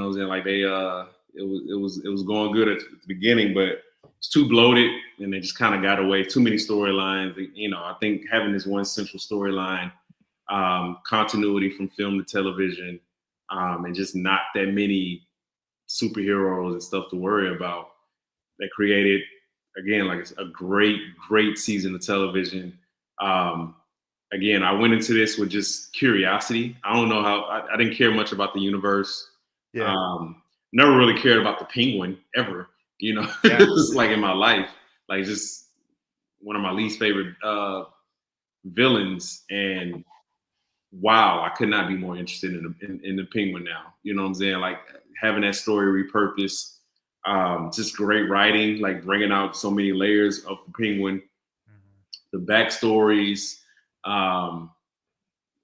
Speaker 3: was going good at the beginning, but it's too bloated, and they just kind of got away. Too many storylines. I think having this one central storyline, continuity from film to television, and just not that many superheroes and stuff to worry about, that created, again, a great season of television. again, I went into this with just curiosity. I don't know how I didn't care much about the universe.
Speaker 1: Yeah.
Speaker 3: Never really cared about the Penguin ever.
Speaker 1: Yeah.
Speaker 3: Just like in my life, like just one of my least favorite villains. And wow, I could not be more interested in the Penguin now. You know what I'm saying? Like having that story repurposed, just great writing, like bringing out so many layers of the Penguin, the backstories.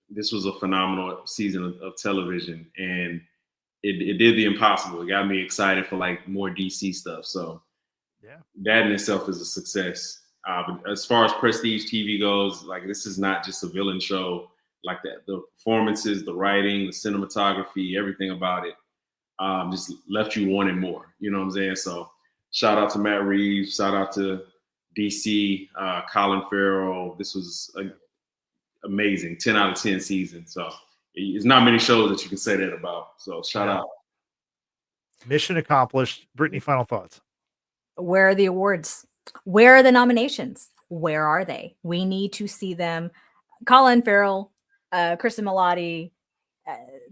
Speaker 3: This was a phenomenal season of television, and it did the impossible. It got me excited for like more DC stuff. So
Speaker 1: yeah,
Speaker 3: that in itself is a success. But as far as prestige TV goes, like this is not just a villain show like that. The performances, the writing, the cinematography, everything about it just left you wanting more. You know what I'm saying? So shout out to Matt Reeves. Shout out to DC, Colin Farrell. This was amazing. 10 out of 10 season. So it's not many shows that you can say that about. So shout out.
Speaker 1: Mission accomplished. Brittany, final thoughts.
Speaker 2: Where are the awards? Where are the nominations? Where are they? We need to see them. Colin Farrell, Cristin, Milioti,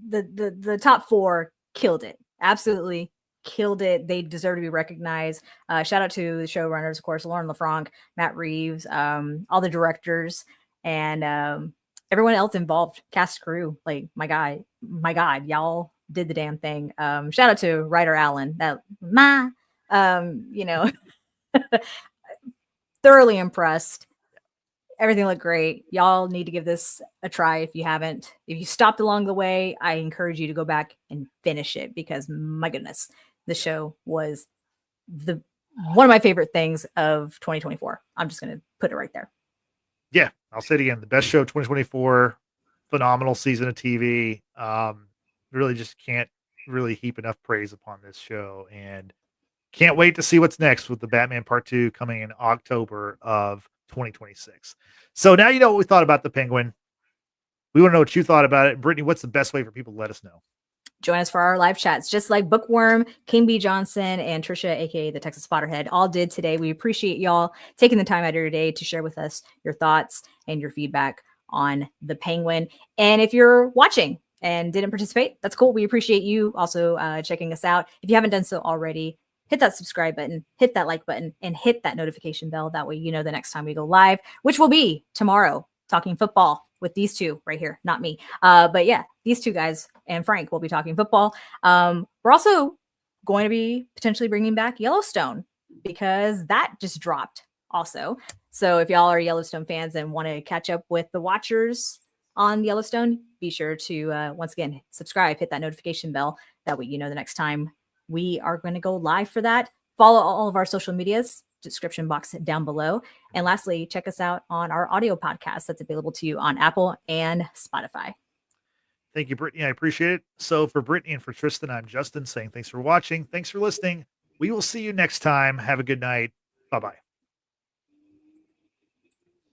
Speaker 2: the top four killed it. Absolutely killed it. They deserve to be recognized. Shout out to the showrunners, of course, Lauren LaFranc, Matt Reeves, all the directors, and everyone else involved, cast, crew. Like my God, y'all did the damn thing. Shout out to writer Alan. Thoroughly impressed. Everything looked great. Y'all need to give this a try if you haven't. If you stopped along the way, I encourage you to go back and finish it because my goodness, the show was one of my favorite things of 2024. I'm just going to put it right there.
Speaker 1: Yeah, I'll say it again. The best show of 2024, phenomenal season of TV. Really just can't really heap enough praise upon this show, and can't wait to see what's next with the Batman Part 2 coming in October of 2026. So now you know what we thought about the Penguin. We want to know what you thought about it. Brittany, what's the best way for people to let us know?
Speaker 2: Join us for our live chats, just like Bookworm, King B. Johnson, and Trisha, aka the Texas Potterhead, all did today. We appreciate y'all taking the time out of your day to share with us your thoughts and your feedback on the Penguin. And if you're watching and didn't participate, that's cool. We appreciate you also checking us out. If you haven't done so already, hit that subscribe button, hit that like button, and hit that notification bell. That way you know the next time we go live, which will be tomorrow, talking football with these two right here, not me. But yeah, these two guys and Frank will be talking football. We're also going to be potentially bringing back Yellowstone because that just dropped also. So if y'all are Yellowstone fans and want to catch up with the watchers on Yellowstone, be sure to, once again, subscribe, hit that notification bell. That way you know the next time we are going to go live for that. Follow all of our social medias, description box down below. And lastly, check us out on our audio podcast that's available to you on Apple and Spotify.
Speaker 1: Thank you, Brittany. I appreciate it. So for Brittany and for Tristan, I'm Justin saying thanks for watching. Thanks for listening. We will see you next time. Have a good night. Bye-bye.